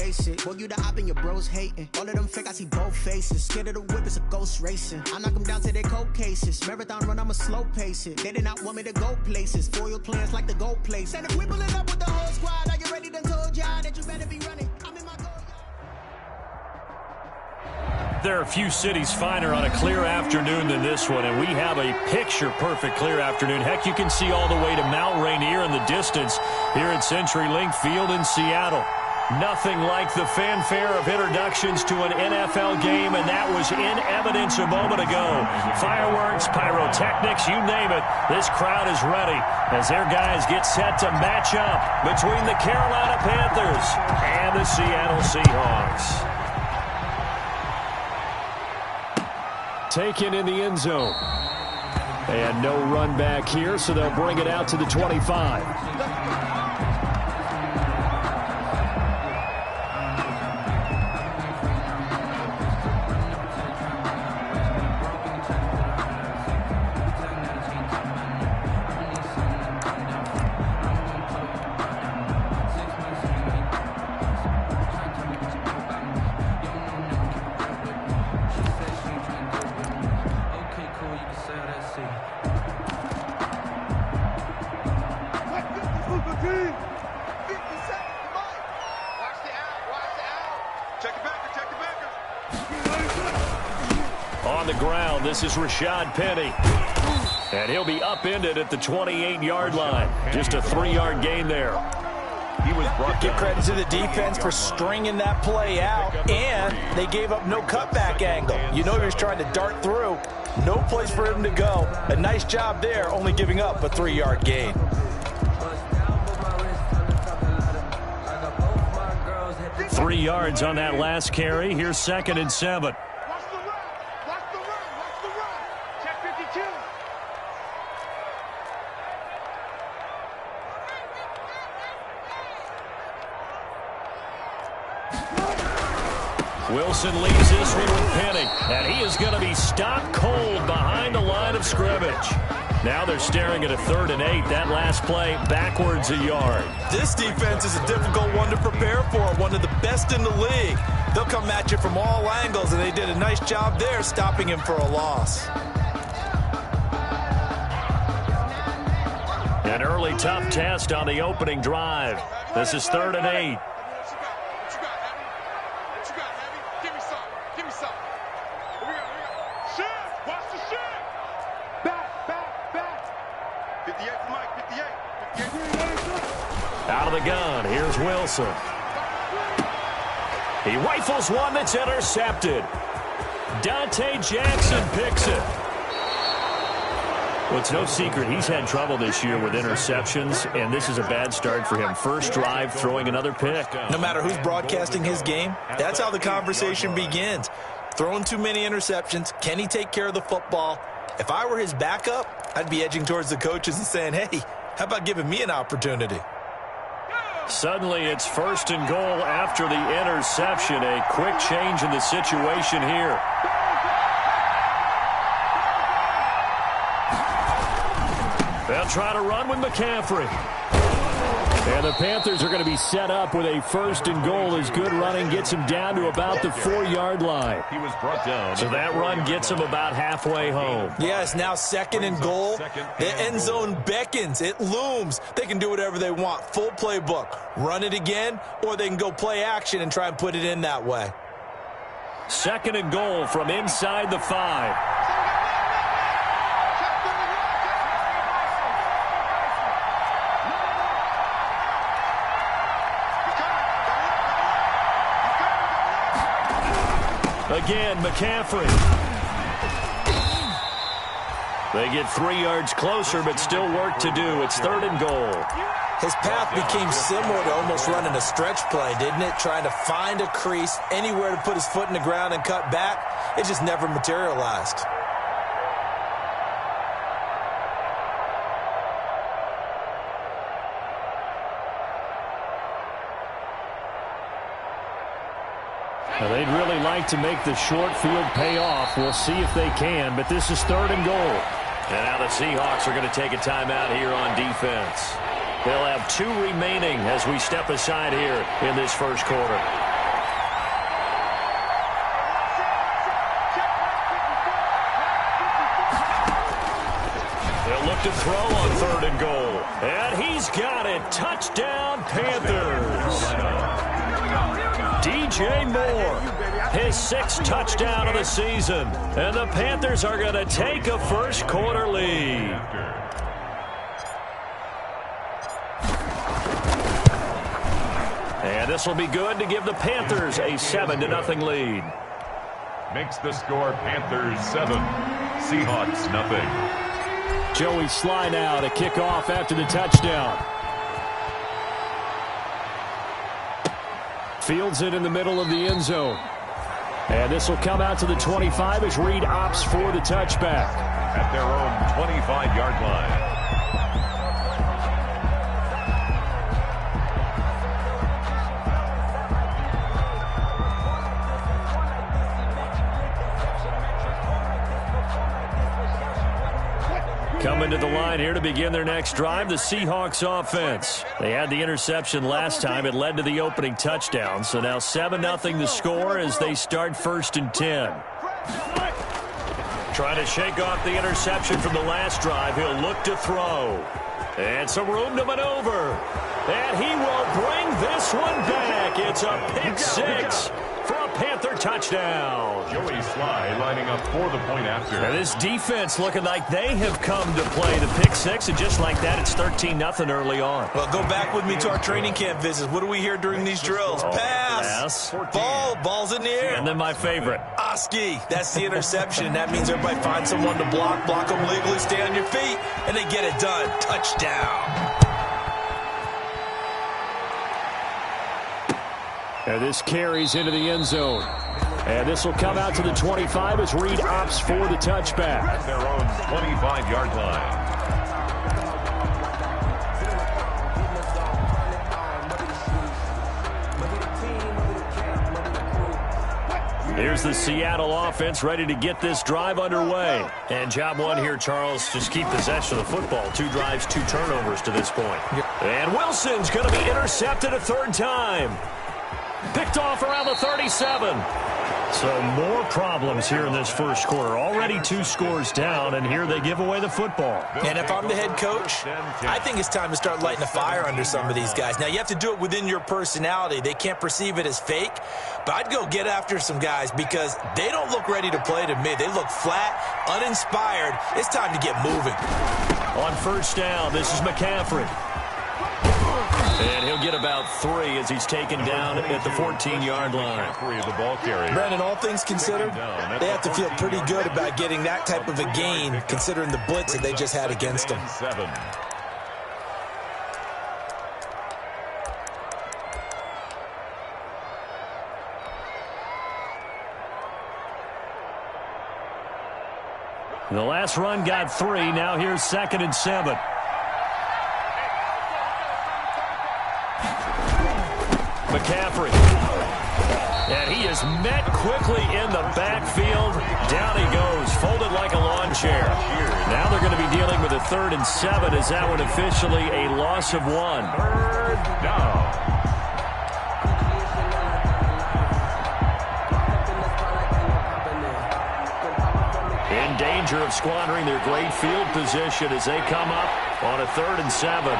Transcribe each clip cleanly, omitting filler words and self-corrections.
face it. Boy, you the op and your bros hating. All of them fake, I see both faces. Scared of the whip, it's a ghost racing. I knock them down to their cold cases. Marathon run, I'ma slow pace it. They did not want me to go places. Foil plans like the gold place. And if we pulling up with the whole squad, are you ready? Done told y'all that you better be running. I'm in my goal. There are a few cities finer on a clear afternoon than this one, and we have a picture-perfect clear afternoon. Heck, you can see all the way to Mount Rainier in the distance here at CenturyLink Field in Seattle. Nothing like the fanfare of introductions to an NFL game, and that was in evidence a moment ago. Fireworks, pyrotechnics, you name it. This crowd is ready as their guys get set to match up between the Carolina Panthers and the Seattle Seahawks. Taken in the end zone. And no run back here, so they'll bring it out to the 25. On the ground, this is Rashad Penny. And he'll be upended at the 28-yard line. Just a 3-yard gain there. He was brought. Give credit to the defense for stringing that play out, and they gave up no cutback angle. You know he was trying to dart through. No place for him to go. A nice job there, only giving up a 3-yard gain. Three yards on that last carry. Here's 2nd and 7. Wilson leaves this one with Penny, and he is going to be stopped cold behind the line of scrimmage. Now they're staring at a 3rd and 8. That last play backwards a yard. This defense is a difficult one to prepare for, one of the best in the league. They'll come at you from all angles, and they did a nice job there stopping him for a loss. An early tough test on the opening drive. This is 3rd and 8. Out of the gun, here's Wilson. He rifles one that's intercepted. Dante Jackson picks it. Well, it's no secret he's had trouble this year with interceptions, and this is a bad start for him. First drive, throwing another pick. No matter who's broadcasting his game, that's how the conversation begins. Throwing too many interceptions, can he take care of the football? If I were his backup, I'd be edging towards the coaches and saying, hey, how about giving me an opportunity? Suddenly it's 1st and goal after the interception. A quick change in the situation here. They'll try to run with McCaffrey. And the Panthers are going to be set up with a 1st and goal as good running gets him down to about the 4-yard line. He was brought down. So that run gets him about halfway home. Yes, now 2nd and goal. The end zone beckons. It looms. They can do whatever they want. Full playbook. Run it again, or they can go play action and try and put it in that way. 2nd and goal from inside the 5. Again, McCaffrey. They get 3 yards closer, but still work to do. It's 3rd and goal. His path became similar to almost running a stretch play, didn't it? Trying to find a crease, anywhere to put his foot in the ground and cut back. It just never materialized. Now, they'd really like to make the short field pay off. We'll see if they can, but this is 3rd and goal. And now the Seahawks are going to take a timeout here on defense. They'll have 2 remaining as we step aside here in this first quarter. to throw on 3rd and goal. And he's got it. Touchdown, Panthers. DJ Moore, his 6th touchdown of the season. And the Panthers are going to take a first quarter lead. And this will be good to give the Panthers a 7-0 lead. Makes the score Panthers 7, Seahawks 0. Joey Sly now to kick off after the touchdown. Fields it in the middle of the end zone. And this will come out to the 25 as Reed opts for the touchback. At their own 25-yard line. Coming to the line here to begin their next drive, the Seahawks offense. They had the interception last time. It led to the opening touchdown. So now 7-0 the score as they start 1st and 10. Trying to shake off the interception from the last drive. He'll look to throw. And some room to maneuver. And he will bring this one back. It's a pick 6 for a Panther touchdown. Joey Sly lining up for the point after. Now this defense looking like they have come to play the pick 6, and just like that, it's 13-0 early on. Well, go back with me to our training camp visits. What do we hear during these drills? Pass. Ball's in the air. And then my favorite. Oski. That's the interception. That means everybody finds someone to block them legally, stay on your feet, and they get it done. Touchdown. And this carries into the end zone. And this will come out to the 25 as Reed opts for the touchback. At their own 25-yard line. Here's the Seattle offense ready to get this drive underway. And job one here, Charles, just keep possession of the football. 2 drives, 2 turnovers to this point. And Wilson's going to be intercepted a 3rd time. Picked off around the 37. So more problems here in this first quarter. Already 2 scores down, and here they give away the football. And if I'm the head coach, I think it's time to start lighting a fire under some of these guys. Now, you have to do it within your personality. They can't perceive it as fake. But I'd go get after some guys because they don't look ready to play to me. They look flat, uninspired. It's time to get moving. On 1st down, this is McCaffrey. And he'll get about 3 as he's taken down at the 14-yard line. The ball carrier. Brandon, all things considered, they have to feel pretty good about getting that type of a gain considering the blitz that they just had against them. 7. The last run got 3. Now here's 2nd and 7. McCaffrey. And he is met quickly in the backfield. Down he goes, folded like a lawn chair. Now they're going to be dealing with a 3rd and 7. Is that one officially a loss of 1? 3rd down. In danger of squandering their great field position as they come up on a 3rd and 7.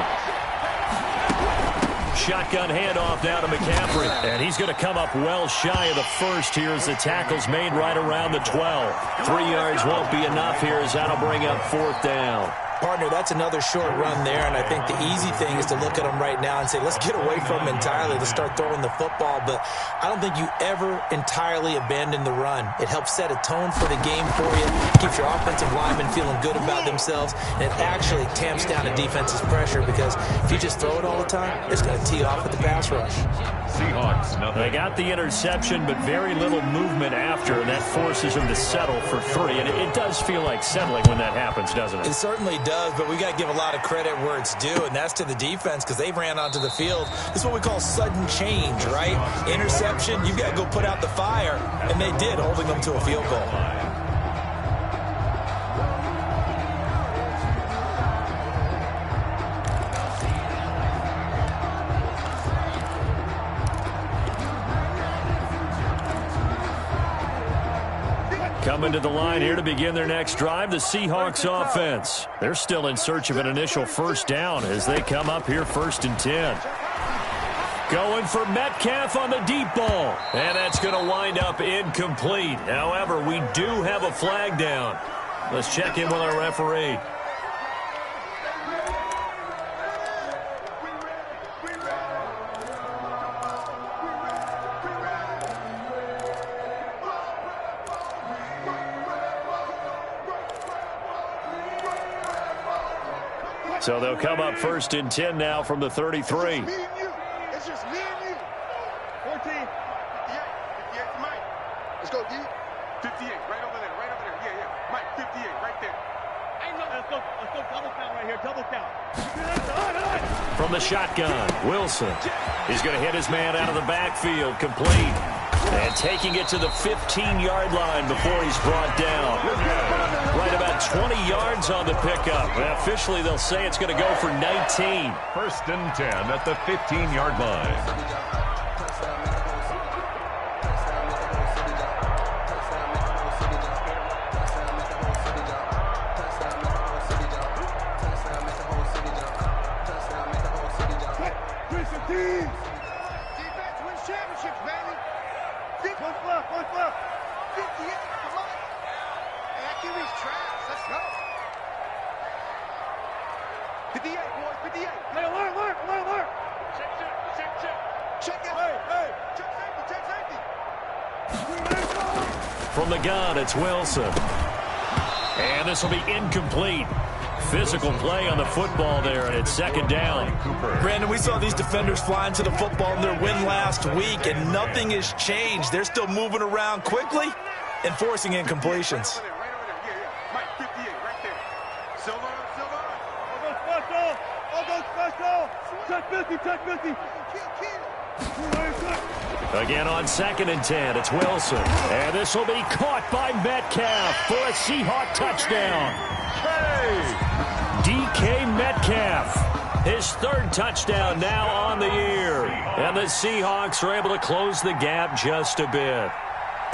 Shotgun handoff now to McCaffrey. And he's going to come up well shy of the 1st here as the tackle's made right around the 12. 3 yards won't be enough here as that'll bring up 4th down. Partner, that's another short run there, and I think the easy thing is to look at them right now and say, let's get away from them entirely. Let's start throwing the football, but I don't think you ever entirely abandon the run. It helps set a tone for the game for you, keeps your offensive linemen feeling good about themselves, and it actually tamps down a defense's pressure because if you just throw it all the time, it's going to tee off with the pass rush. Seahawks, nothing. They got the interception, but very little movement after, and that forces them to settle for 3. And it does feel like settling when that happens, doesn't it? It certainly does, but we got to give a lot of credit where it's due, and that's to the defense because they ran onto the field. This is what we call sudden change, right? Interception, you've got to go put out the fire, and they did, holding them to a field goal. Coming to the line here to begin their next drive, the Seahawks offense. They're still in search of an initial first down as they come up here 1st and 10. Going for Metcalf on the deep ball. And that's going to wind up incomplete. However, we do have a flag down. Let's check in with our referee. So they'll come up 1st and 10 now from the 33. It's just me and you. 14. 58. 58 to Mike. Let's go, D. 58. Right over there. Right over there. Yeah, yeah. Mike, 58. Right there. Let's go double count right here. Double count. From the shotgun, Wilson. He's going to hit his man out of the backfield. Complete. And taking it to the 15-yard line before he's brought down. Right about 20 yards on the pickup. Officially, they'll say it's going to go for 19. 1st and 10 at the 15-yard line. Defense wins championships, baby. One flip. 58. Come on. Hey, that QB's trash. Let's go. 58, boys. 58. Hey, alert. Check it. Hey. Check safety. From the gun, it's Wilson. And this will be incomplete. Physical play on the football there, and it's 2nd down. Brandon, we saw these defenders flying to the football in their win last week, and nothing has changed. They're still moving around quickly and forcing incompletions. Right over there. Yeah. Mike, 58, right there. Silver. All go special. Touch 50. Again on 2nd and 10, it's Wilson. And this will be caught by Metcalf for a Seahawk touchdown. DK Metcalf, his 3rd touchdown now on the year. And the Seahawks are able to close the gap just a bit.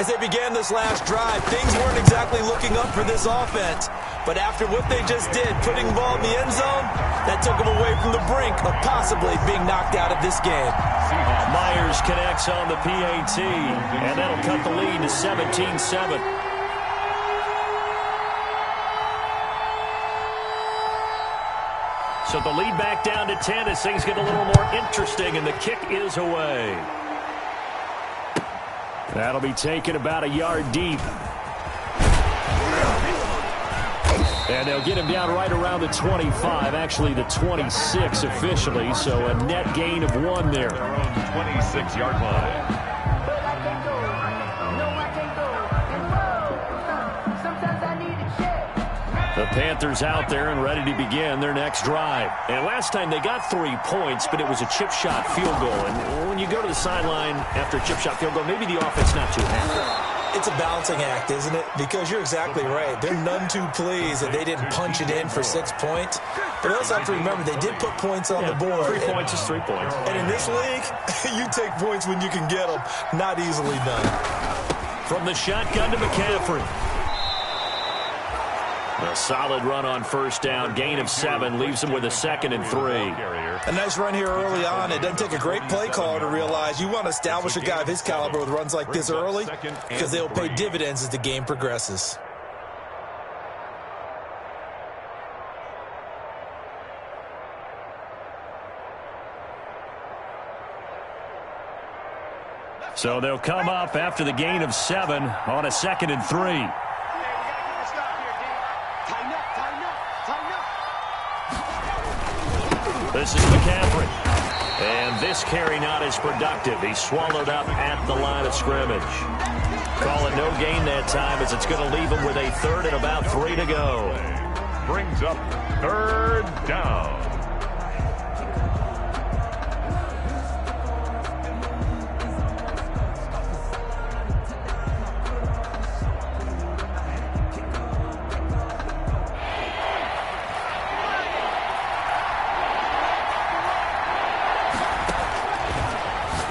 As they began this last drive, things weren't exactly looking up for this offense. But after what they just did, putting the ball in the end zone, that took them away from the brink of possibly being knocked out of this game. Myers connects on the PAT, and that'll cut the lead to 17-7. So the lead back down to 10 as things get a little more interesting, and the kick is away. That'll be taken about a yard deep. And they'll get him down right around the 25, actually the 26 officially, so a net gain of 1 there. Their own 26-yard line. The Panthers out there and ready to begin their next drive. And last time they got 3 points, but it was a chip shot field goal. And when you go to the sideline after a chip shot field goal, maybe the offense not too happy. It's a balancing act, isn't it? Because you're exactly right. They're none too pleased that they didn't punch it in for 6 points. But we also have to remember they did put points on the board. 3 points is 3 points. And in this league, you take points when you can get them. Not easily done. From the shotgun to McCaffrey. A solid run on 1st down. Gain of 7 leaves him with a 2nd and 3. A nice run here early on. It doesn't take a great play caller to realize you want to establish a guy of his caliber with runs like this early because they'll pay dividends as the game progresses. So they'll come up after the gain of 7 on a 2nd and 3. This is McCaffrey. And this carry not as productive. He's swallowed up at the line of scrimmage. Call it no gain that time as it's going to leave him with a 3rd and about 3 to go. Brings up 3rd down.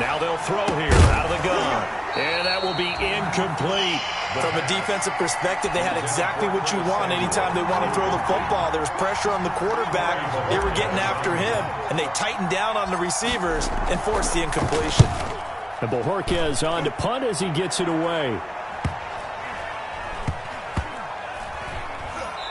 Now they'll throw here out of the gun. And that will be incomplete. From a defensive perspective, they had exactly what you want anytime they want to throw the football. There was pressure on the quarterback. They were getting after him, and they tightened down on the receivers and forced the incompletion. And Bojorquez on to punt as he gets it away.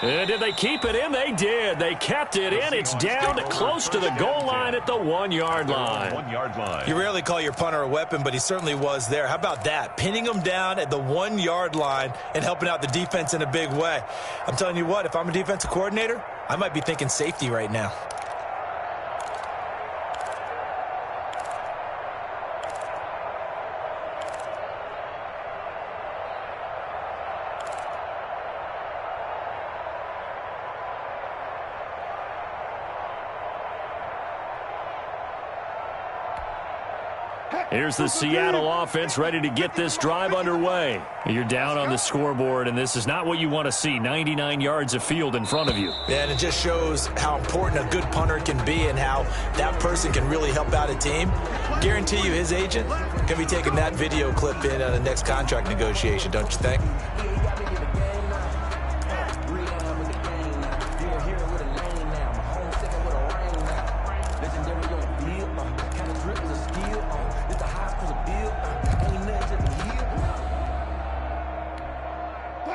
And did they keep it in? They did. They kept it in. It's down close to the goal line at the 1-yard line. 1 yard line. You rarely call your punter a weapon, but he certainly was there. How about that? Pinning him down at the 1-yard line and helping out the defense in a big way. I'm telling you what, if I'm a defensive coordinator, I might be thinking safety right now. Here's the Seattle offense ready to get this drive underway. You're down on the scoreboard, and this is not what you want to see. 99 yards of field in front of you. Yeah, and it just shows how important a good punter can be and how that person can really help out a team. Guarantee you his agent can be taking that video clip in on the next contract negotiation, don't you think?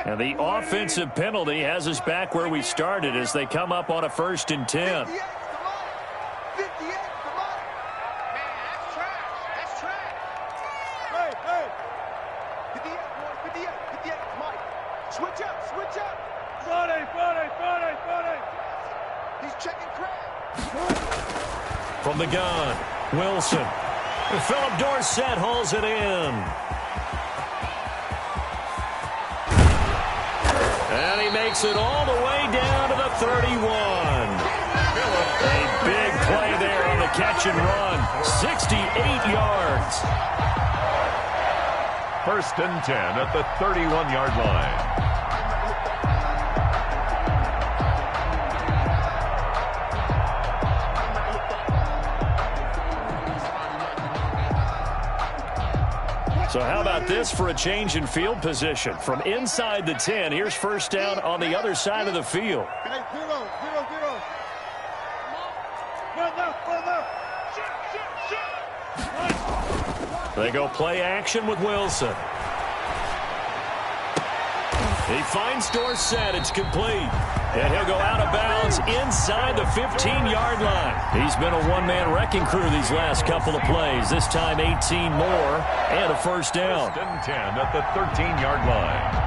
And the offensive penalty has us back where we started as they come up on a 1st and 10. 58, come on. 58, come on. Man, that's trash. That's trash. Hey, hey. 58, boy. 58, 58. Mike. Switch up, switch up. 40. He's checking crap. From the gun, Wilson. Philip Dorsett hauls it in. And he makes it all the way down to the 31. A big play there on the catch and run. 68 yards. 1st and 10 at the 31-yard line. So how about this for a change in field position? From inside the 10, here's 1st down on the other side of the field. Hey, 0. They go play action with Wilson. He finds Dorsett. It's complete. And he'll go out of bounds inside the 15-yard line. He's been a one-man wrecking crew these last couple of plays. This time 18 more and a 1st down. 1st and 10 at the 13-yard line.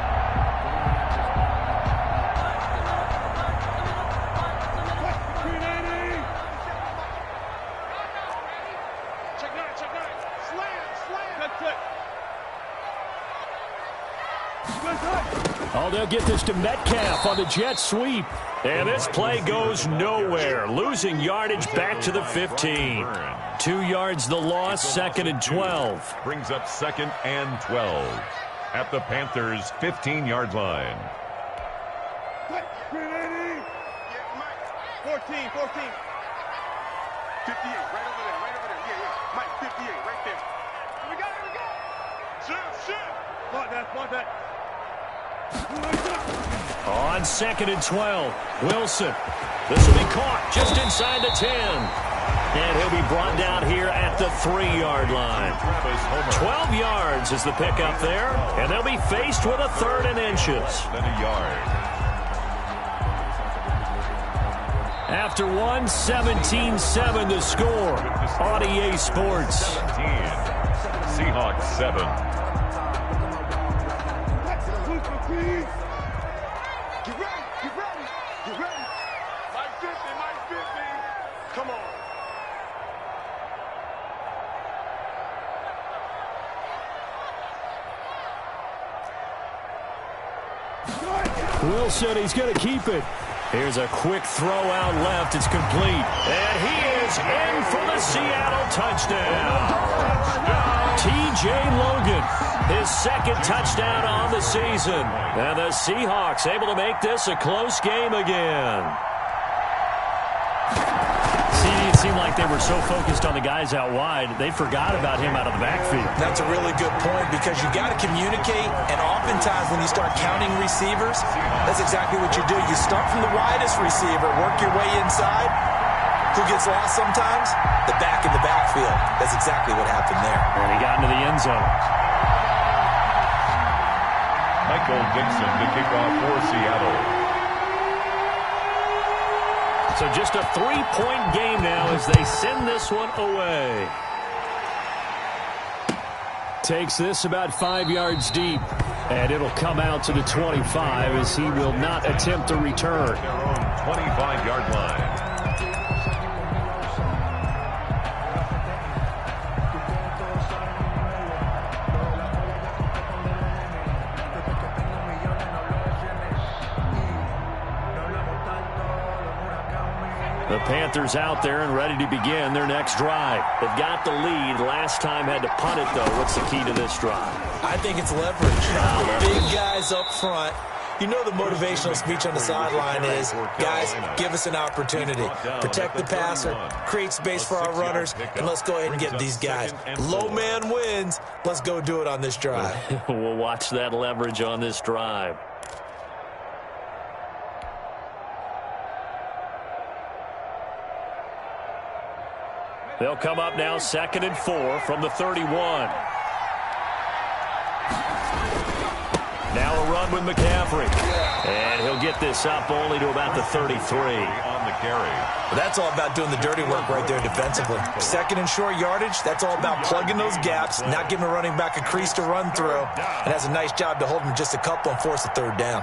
Oh, they'll get this to Metcalf on the jet sweep. And this play goes nowhere. Losing yardage back to the 15. 2 yards the loss, 2nd and 12. Brings up 2nd and 12 at the Panthers' 15-yard line. 14. 58, right over there. Yeah. Mike, 58, right there. We got it. Shit. Block that. On 2nd and 12, Wilson. This will be caught just inside the 10. And he'll be brought down here at the 3-yard line. 12 yards is the pickup there. And they'll be faced with a 3rd and inches. Than a yard. After 17-7 the score on EA Sports. 17. Seahawks 7. Get ready. Mike 50. Come on. Wilson, he's going to keep it. Here's a quick throw out left. It's complete. And he is in for the Seattle touchdown. T.J. Logan, his 2nd touchdown on the season. And the Seahawks able to make this a close game again. CeeDee seemed like they were so focused on the guys out wide, they forgot about him out of the backfield. That's a really good point because you got to communicate, and oftentimes when you start counting receivers, that's exactly what you do. You start from the widest receiver, work your way inside. Who gets lost sometimes? The back in the backfield. That's exactly what happened there. And he got into the end zone. Michael Dixon to kick off for Seattle. So just a 3-point game now as they send this one away. Takes this about 5 yards deep. And it'll come out to the 25 as he will not attempt to return. Their own 25-yard line. The Panthers out there and ready to begin their next drive. They've got the lead. Last time had to punt it, though. What's the key to this drive? I think it's leverage. Big guys up front. You know the motivational speech on the sideline is, guys, give us an opportunity. Protect the passer, create space for our runners, and let's go ahead and get these guys. Low man wins. Let's go do it on this drive. We'll watch that leverage on this drive. They'll come up now 2nd and 4 from the 31. Now a run with McCaffrey. And he'll get this up only to about the 33. On the carry. That's all about doing the dirty work right there defensively. 2nd and short yardage, that's all about plugging those gaps, not giving a running back a crease to run through. And has a nice job to hold him just a couple and force a 3rd down.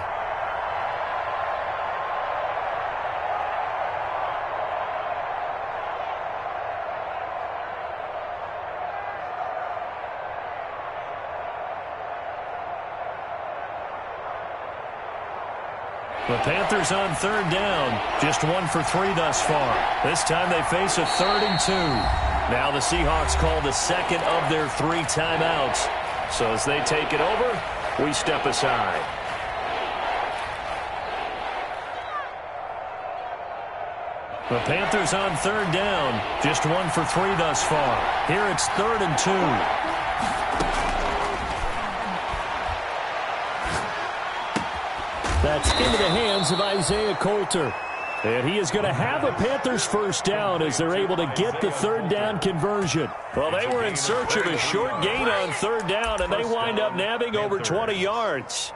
The Panthers on 3rd down. Just 1 for 3 thus far. This time they face a 3rd and 2. Now the Seahawks call the 2nd of their 3 timeouts. So as they take it over, we step aside. The Panthers on 3rd down. Just 1 for 3 thus far. Here it's 3rd and 2. That's into the hands of Isaiah Coulter. And he is going to have a Panthers 1st down as they're able to get the 3rd down conversion. Well, they were in search of a short gain on 3rd down, and they wind up nabbing over 20 yards.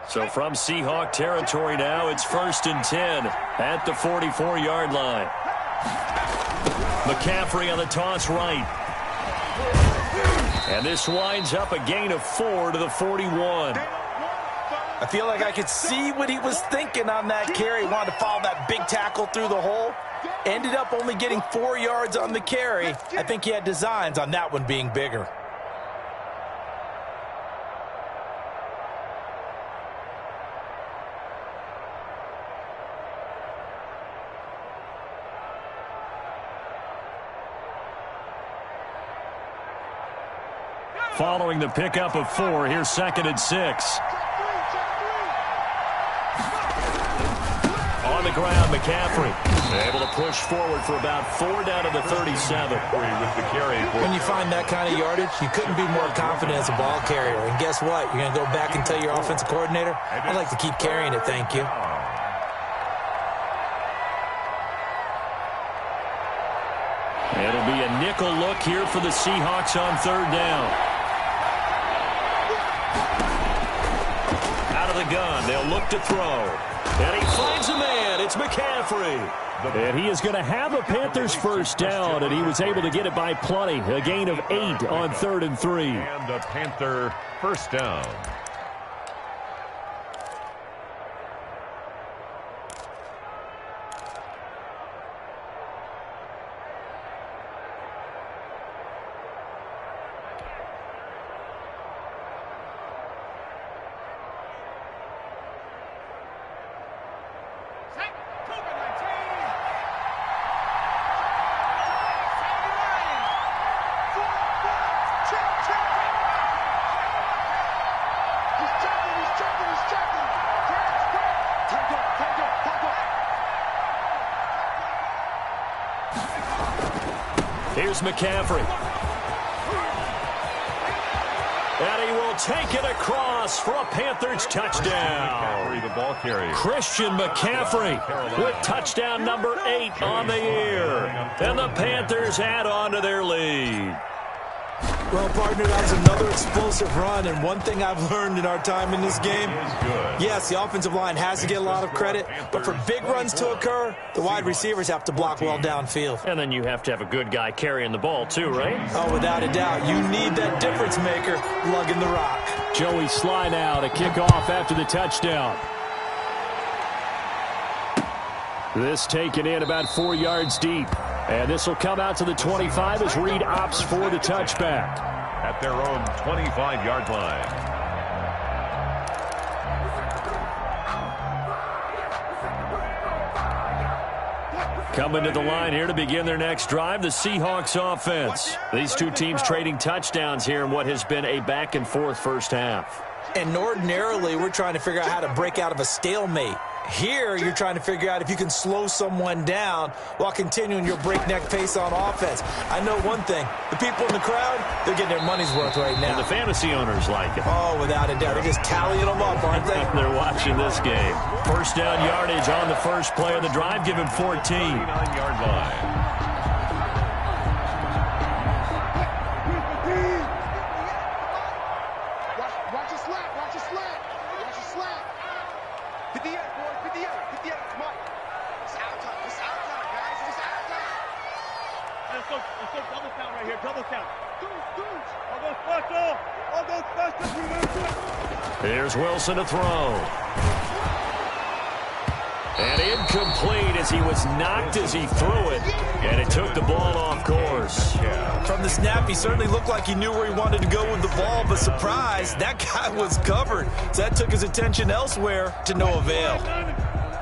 So from Seahawk territory now, it's 1st and 10 at the 44-yard line. McCaffrey on the toss right. And this winds up a gain of 4 to the 41. I feel like I could see what he was thinking on that carry. He wanted to follow that big tackle through the hole. Ended up only getting 4 yards on the carry. I think he had designs on that one being bigger. Following the pickup of 4, here's 2nd and 6. On the ground, McCaffrey able to push forward for about 4 down to the 37. When you find that kind of yardage, you couldn't be more confident as a ball carrier. And guess what? You're going to go back and tell your offensive coordinator, I'd like to keep carrying it, thank you. It'll be a nickel look here for the Seahawks on 3rd down. Out of the gun, they'll look to throw. And he finds a man. It's McCaffrey. And he is going to have a Panthers 1st down, and he was able to get it by plenty. A gain of 8 on 3rd and 3. And a Panther 1st down. goes McCaffrey. And he will take it across for a Panthers touchdown. The ball carrier. Christian McCaffrey with touchdown number 8 on the year. And the Panthers add on to their lead. Well, partner, that was another explosive run, and one thing I've learned in our time in this game, yes, the offensive line has to get a lot of credit, but for big runs to occur, the wide receivers have to block well downfield. And then you have to have a good guy carrying the ball too, right? Oh, without a doubt. You need that difference maker lugging the rock. Joey Sly now to kick off after the touchdown. This taken in about 4 yards deep. And this will come out to the 25 as Reed opts for the touchback. At their own 25-yard line. Coming to the line here to begin their next drive, the Seahawks offense. These two teams trading touchdowns here in what has been a back-and-forth first half. And ordinarily, we're trying to figure out how to break out of a stalemate. Here, you're trying to figure out if you can slow someone down while continuing your breakneck pace on offense. I know one thing. The people in the crowd, they're getting their money's worth right now. And the fantasy owners like it. Oh, without a doubt. They're just tallying them up, aren't they? They're watching this game. First down yardage on the first play of the drive. Give him 14. 9-yard line. Watch your slap. Watch your slap. Watch your slap. 58, boys. 58. 58. Come on. It's out time. It's out time, guys. It's out time. Let's go double count right here. Double count. Deuce. All those special. All those special. Here's Wilson to throw. And incomplete as he was knocked as he threw it. And it took the ball off course. From the snap, he certainly looked like he knew where he wanted to go with the ball, but surprise, that guy was covered. So that took his attention elsewhere to no avail.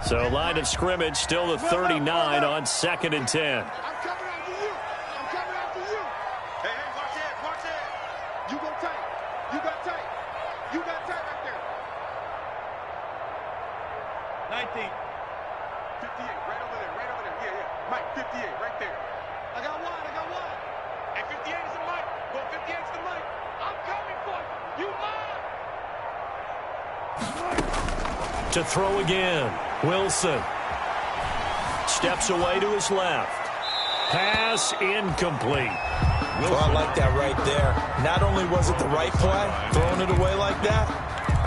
So line of scrimmage still the 39 on 2nd and 10. I'm coming after you. I'm coming after you. Hey, watch it. Watch it. You go tight. You got tight. You got tight right there. 19. 58, right over there. Yeah. Mike, 58, right there. I got one. And 58 is the Mike. Well, 58 is the Mike. I'm coming for you. You mine. To throw again. Wilson. Steps away to his left. Pass incomplete. Well, I like that right there. Not only was it the right play, throwing it away like that,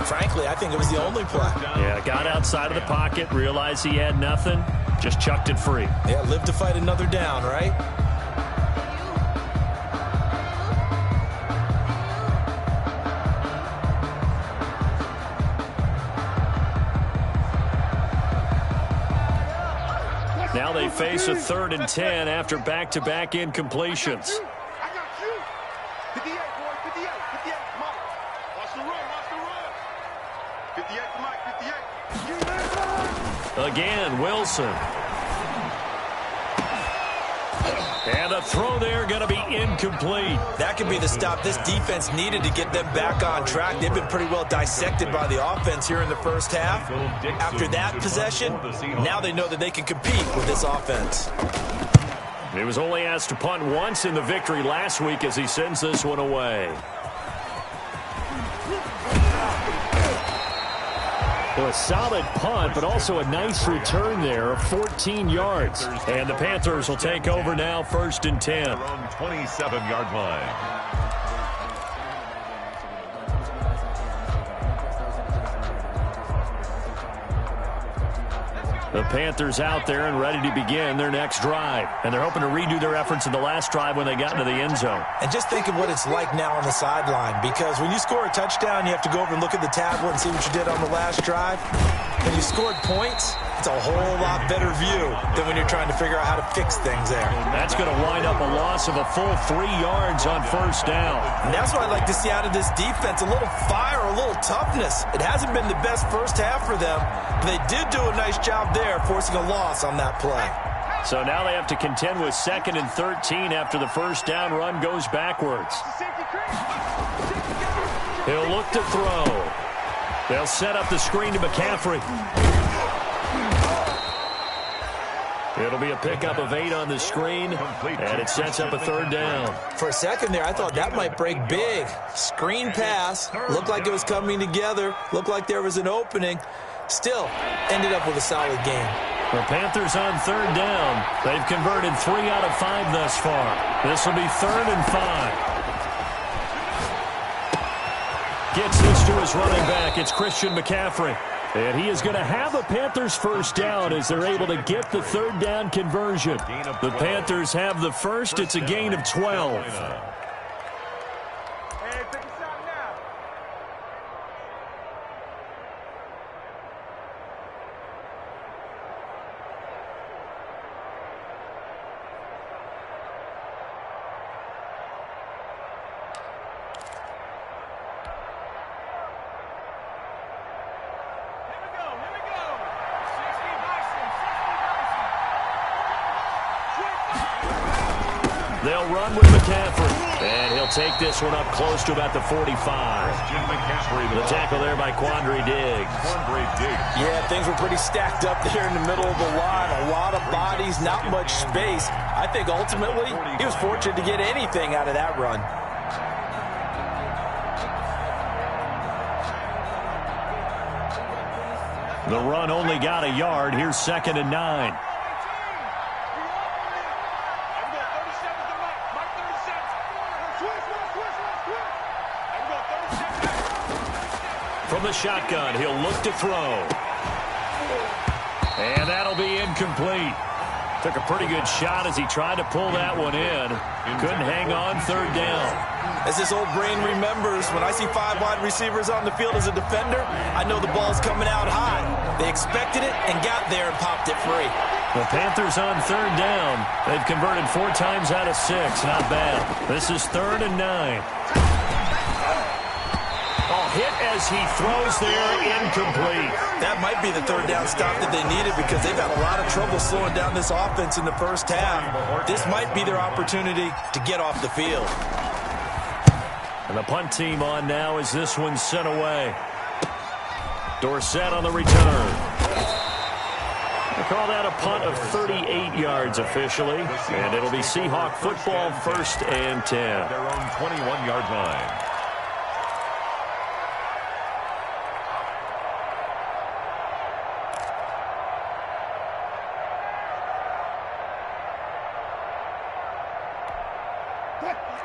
frankly, I think it was the only play. Yeah, got outside of the pocket, realized he had nothing, just chucked it free. Yeah, live to fight another down, right? Now they face a 3rd and 10 after back-to-back incompletions. I got you. 58, boy. 58. 58. Mike. Watch the run. 58 to Mike. 58. Again, Wilson. And a throw there going to be incomplete. That could be the stop this defense needed to get them back on track. They've been pretty well dissected by the offense here in the first half. After that possession, now they know that they can compete with this offense. He was only asked to punt once in the victory last week as he sends this one away. Well, a solid punt, but also a nice return there of 14 yards. And the Panthers will take over now, 1st and 10. Around 27-yard line. The Panthers out there and ready to begin their next drive. And they're hoping to redo their efforts in the last drive when they got into the end zone. And just think of what it's like now on the sideline, because when you score a touchdown, you have to go over and look at the tablet and see what you did on the last drive. When you scored points, it's a whole lot better view than when you're trying to figure out how to fix things there. That's going to wind up a loss of a full 3 yards on 1st down. And that's what I'd like to see out of this defense, a little fire, a little toughness. It hasn't been the best first half for them, but they did do a nice job there, forcing a loss on that play. So now they have to contend with 2nd and 13 after the first down run goes backwards. He'll look to throw. They'll set up the screen to McCaffrey. It'll be a pickup of 8 on the screen, and it sets up a 3rd down. For a second there, I thought that might break big. Screen pass, looked like it was coming together, looked like there was an opening. Still, ended up with a solid game. The Panthers on 3rd down. They've converted 3 out of 5 thus far. This will be 3rd and 5. Gets this to his running back. It's Christian McCaffrey. And he is going to have a Panthers 1st down as they're able to get the 3rd down conversion. The Panthers have the first. It's a gain of 12. They'll run with McCaffrey, and he'll take this one up close to about the 45. The tackle there by Quandre Diggs. Yeah, things were pretty stacked up there in the middle of the line. A lot of bodies, not much space. I think ultimately he was fortunate to get anything out of that run. The run only got a yard. Here's 2nd and 9. From the shotgun, he'll look to throw. And that'll be incomplete. Took a pretty good shot as he tried to pull that one in. Couldn't hang on 3rd down. As this old brain remembers, when I see 5 wide receivers on the field as a defender, I know the ball's coming out high. They expected it and got there and popped it free. The Panthers on 3rd down. They've converted 4 times out of 6. Not bad. This is 3rd and 9. Hit as he throws there, incomplete. That might be the 3rd down stop that they needed because they've had a lot of trouble slowing down this offense in the first half. This might be their opportunity to get off the field. And the punt team on now as this one's sent away. Dorsett on the return. They call that a punt of 38 yards officially. And it'll be Seahawk football 1st and 10. Their own 21-yard line.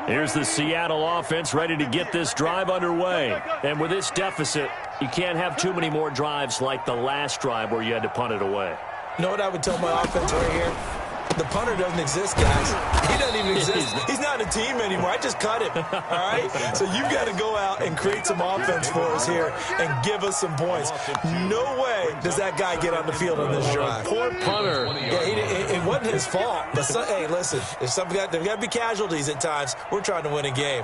Here's the Seattle offense ready to get this drive underway. And with this deficit, you can't have too many more drives like the last drive where you had to punt it away. You know what I would tell my offense right here? The punter doesn't exist, guys. He doesn't even exist. He's not a team anymore. I just cut him, all right? So you've got to go out and create some offense for us here and give us some points. No way does that guy get on the field on this drive. Poor punter. Yeah, it wasn't his fault. But hey, listen, there's got to be casualties at times. We're trying to win a game.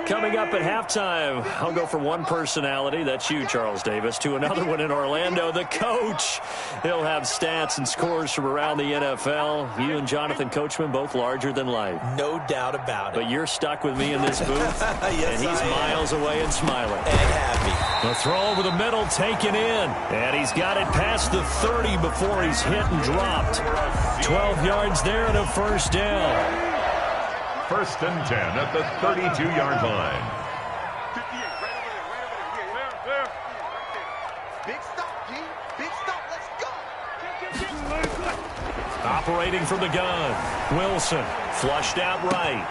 Coming up at halftime, I'll go from one personality, that's you, Charles Davis, to another one in Orlando, the coach. He'll have stats and scores from around the NFL. You and Jonathan Coachman, both larger than life. No doubt about it. But you're stuck with me in this booth, yes, and he's miles away and smiling. And happy. The throw over the middle, taken in. And he's got it past the 30 before he's hit and dropped. 12 yards there and a 1st down. 1st and 10 at the 32-yard line. 58, right over there. Big stop, G. Big stop. Let's go. Operating from the gun. Wilson flushed out right.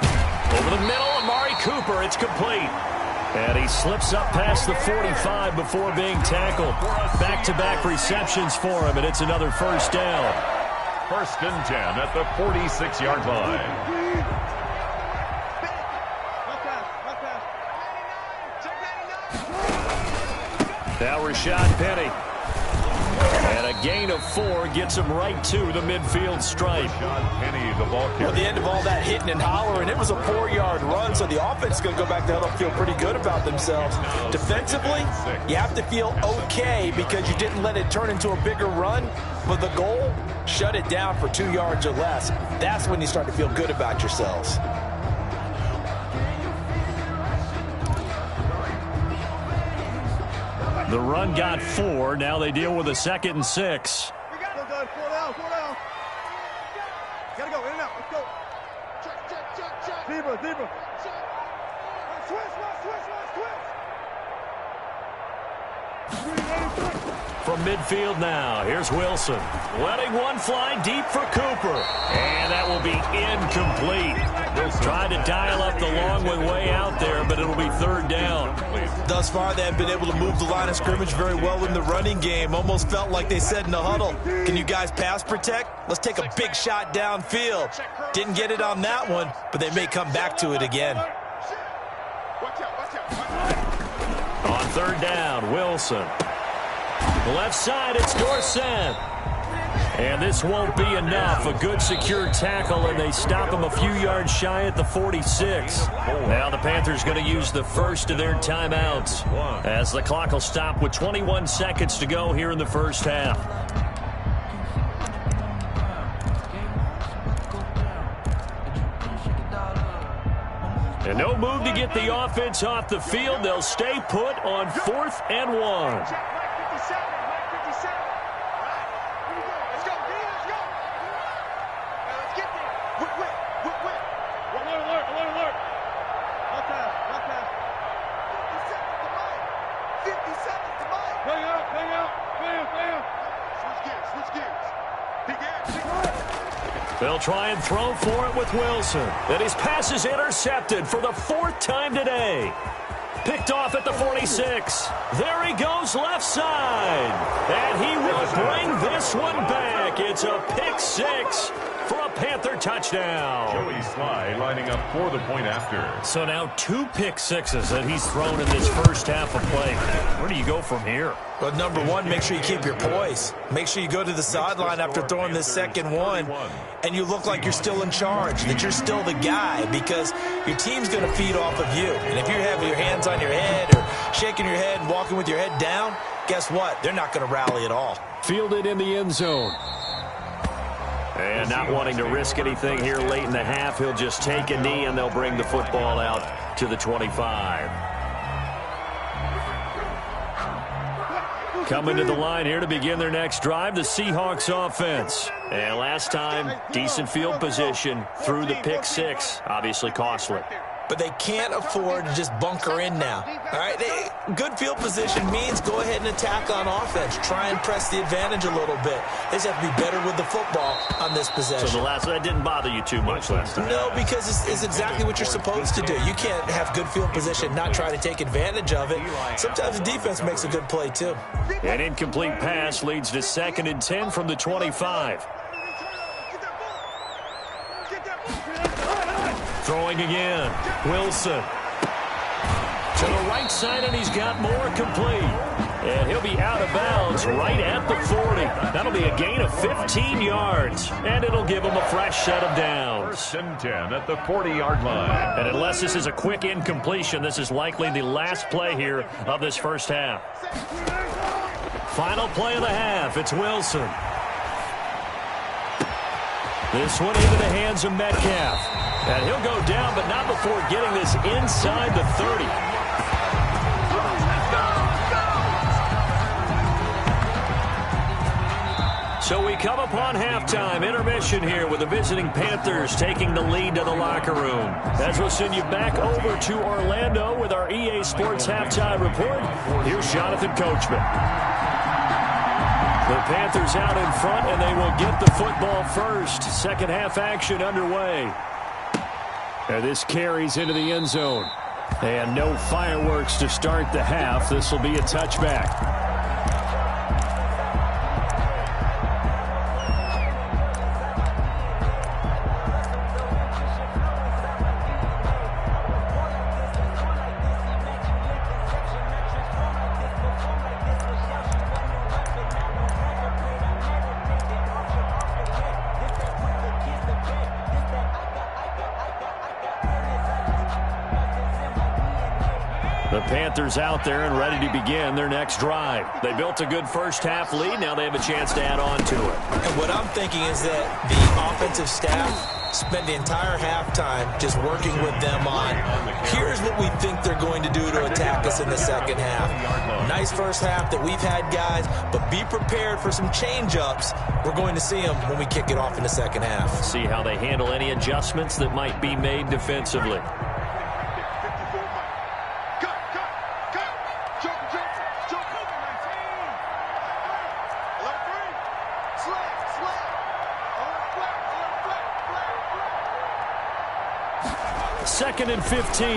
Over the middle, Amari Cooper. It's complete. And he slips up past the 45 before being tackled. Back-to-back receptions for him, and it's another 1st down. 1st and 10 at the 46-yard line. Now Rashad Penny. And a gain of 4 gets him right to the midfield stripe. Penny, the ball carrier. Well, the end of all that hitting and hollering, it was a 4-yard run, so the offense is going to go back to huddle, feel pretty good about themselves. Defensively, you have to feel okay because you didn't let it turn into a bigger run, but the goal, shut it down for 2 yards or less. That's when you start to feel good about yourselves. The run got 4. Now they deal with a 2nd and 6. Go, guys. 4 down. 4 down. Gotta go. In and out. Let's go. Check. Deeper. Switch. From midfield now, here's Wilson. Letting one fly deep for Cooper. And that will be incomplete. Tried to dial up the long one way out there, but it'll be 3rd down. Thus far, they have been able to move the line of scrimmage very well in the running game. Almost felt like they said in the huddle, can you guys pass protect? Let's take a big shot downfield. Didn't get it on that one, but they may come back to it again. On 3rd down, Wilson. Left side, it's Dorsett. And this won't be enough. A good secure tackle, and they stop him a few yards shy at the 46. Now the Panthers going to use the first of their timeouts as the clock will stop with 21 seconds to go here in the first half. And no move to get the offense off the field. They'll stay put on 4th and 1. They'll try and throw for it with Wilson. And his pass is intercepted for the 4th time today. Picked off at the 46. There he goes left side. And he will bring this one back. It's a pick 6 for a Panther touchdown. Joey Sly lining up for the point after. So now 2 pick 6s that he's thrown in this first half of play. Where do you go from here? Well, number one, make sure you keep your poise. Make sure you go to the sideline after throwing this second one, and you look like you're still in charge, that you're still the guy, because your team's going to feed off of you. And if you're having your hands on your head or shaking your head and walking with your head down, guess what? They're not going to rally at all. Fielded in the end zone. And not wanting to risk anything here late in the half, he'll just take a knee, and they'll bring the football out to the 25. Coming to the line here to begin their next drive, the Seahawks offense. And last time, decent field position through the pick 6. Obviously costly. But they can't afford to just bunker in now. All right, good field position means go ahead and attack on offense. Try and press the advantage a little bit. They just have to be better with the football on this possession. So that didn't bother you too much last time? No, because it's exactly what you're supposed to do. You can't have good field position, not try to take advantage of it. Sometimes the defense makes a good play, too. An incomplete pass leads to 2nd and 10 from the 25. Throwing again. Wilson. To the right side, and he's got more complete. And he'll be out of bounds right at the 40. That'll be a gain of 15 yards. And it'll give him a fresh set of downs. 1st and 10 at the 40-yard line. And unless this is a quick incompletion, this is likely the last play here of this first half. Final play of the half. It's Wilson. This one into the hands of Metcalf. And he'll go down, but not before getting this inside the 30. So we come upon halftime, intermission here with the visiting Panthers taking the lead to the locker room. As we'll send you back over to Orlando with our EA Sports Halftime Report, here's Jonathan Coachman. The Panthers out in front, and they will get the football first. Second half action underway. And this carries into the end zone. And no fireworks to start the half. This will be a touchback. The Panthers out there and ready to begin their next drive. They built a good first-half lead. Now they have a chance to add on to it. And what I'm thinking is that the offensive staff spent the entire halftime just working with them on, here's what we think they're going to do to attack us in the second half. Nice first half that we've had, guys, but be prepared for some change-ups. We're going to see them when we kick it off in the second half. See how they handle any adjustments that might be made defensively. Second and 15.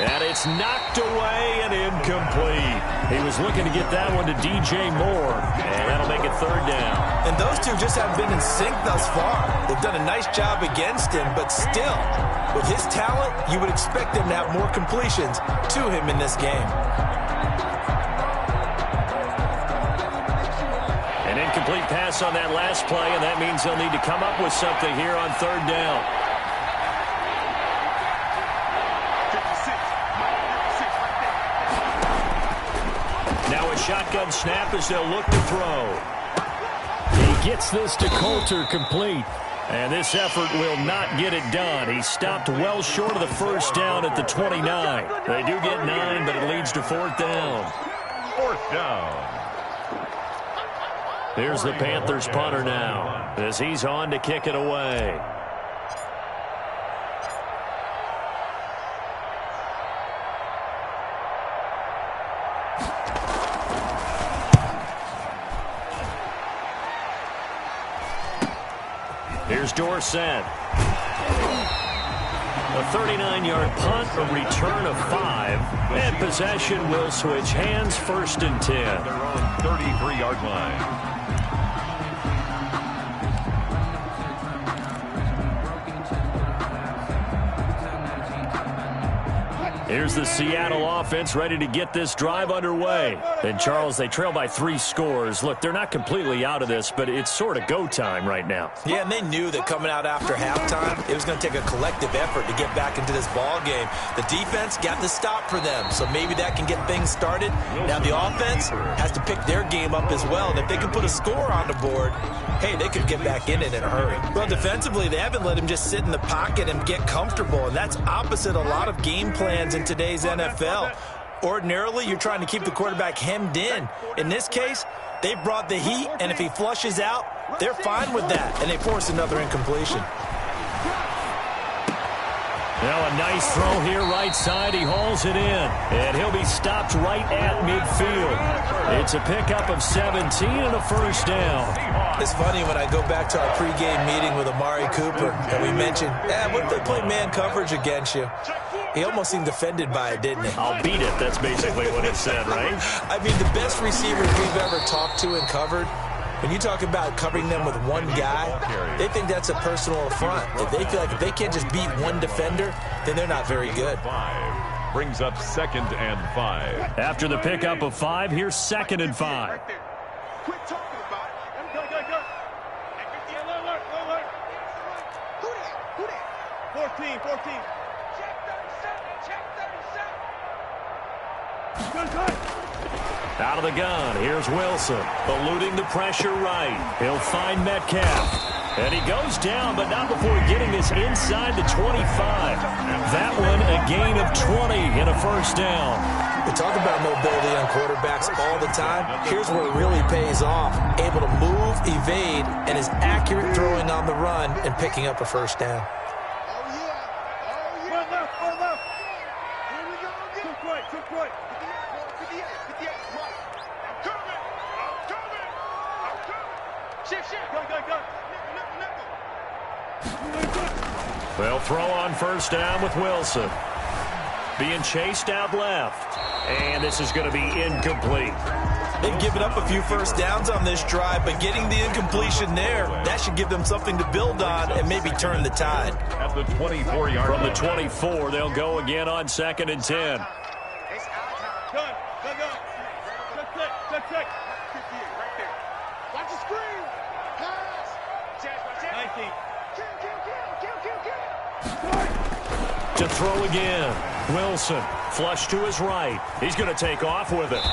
And it's knocked away and incomplete. He was looking to get that one to DJ Moore, and that'll make it third down. And those two just haven't been in sync thus far. They've done a nice job against him, but still, with his talent, you would expect them to have more completions to him in this game. An incomplete pass on that last play, and that means they'll need to come up with something here on third down. Now a shotgun snap as they'll look to throw. He gets this to Coulter complete. And this effort will not get it done. He stopped well short of the first down at the 29. They do get 9, but it leads to fourth down. Fourth down. Here's the Panthers punter now as he's on to kick it away. Here's Dorsett. A 39-yard punt, a return of 5, and possession will switch hands, first and 10. Their own 33-yard line. Here's the Seattle offense ready to get this drive underway. And, Charles, they trail by 3 scores. Look, they're not completely out of this, but it's sort of go time right now. Yeah, and they knew that coming out after halftime, it was going to take a collective effort to get back into this ball game. The defense got the stop for them, so maybe that can get things started. Now the offense has to pick their game up as well, and if they can put a score on the board, hey, they could get back in it in a hurry. Well, defensively, they haven't let him just sit in the pocket and get comfortable, and that's opposite a lot of game plans in today's NFL. Ordinarily, you're trying to keep the quarterback hemmed in. In this case, they brought the heat, and if he flushes out, they're fine with that, and they force another incompletion. Now a nice throw here right side. He hauls it in, and he'll be stopped right at midfield. It's a pickup of 17 and a first down. It's funny when I go back to our pregame meeting with Amari Cooper, and we mentioned, what if they play man coverage against you? He almost seemed offended by it, didn't he? I'll beat it. That's basically what it said, right? I mean, the best receivers we've ever talked to and covered, when you talk about covering them with one guy, they think that's a personal affront. If they feel like if they can't just beat one defender, then they're not very good. 5 brings up second and 5. After the pickup of 5, here's second and 5. Quit talking about it. Go. Alert. Who that? 14. Check 37. Out of the gun, here's Wilson, eluding the pressure right. He'll find Metcalf. And he goes down, but not before getting this inside the 25. That one, a gain of 20 and a first down. We talk about mobility on quarterbacks all the time. Here's where it really pays off. Able to move, evade, and is accurate throwing on the run and picking up a first down. Oh, yeah. Go left. Here we go again. Took right. 58. Right. I'm coming. Shift. Go. They'll throw on first down with Wilson. Being chased out left. And this is going to be incomplete. They've given up a few first downs on this drive, but getting the incompletion there, that should give them something to build on and maybe turn the tide. At the 24-yard From the line. 24, they'll go again on second and 10. It's our time. Go. Check. 58 right there. Watch the screen. Pass. 19. Kill. To throw again. Wilson, flush to his right. He's going to take off with it.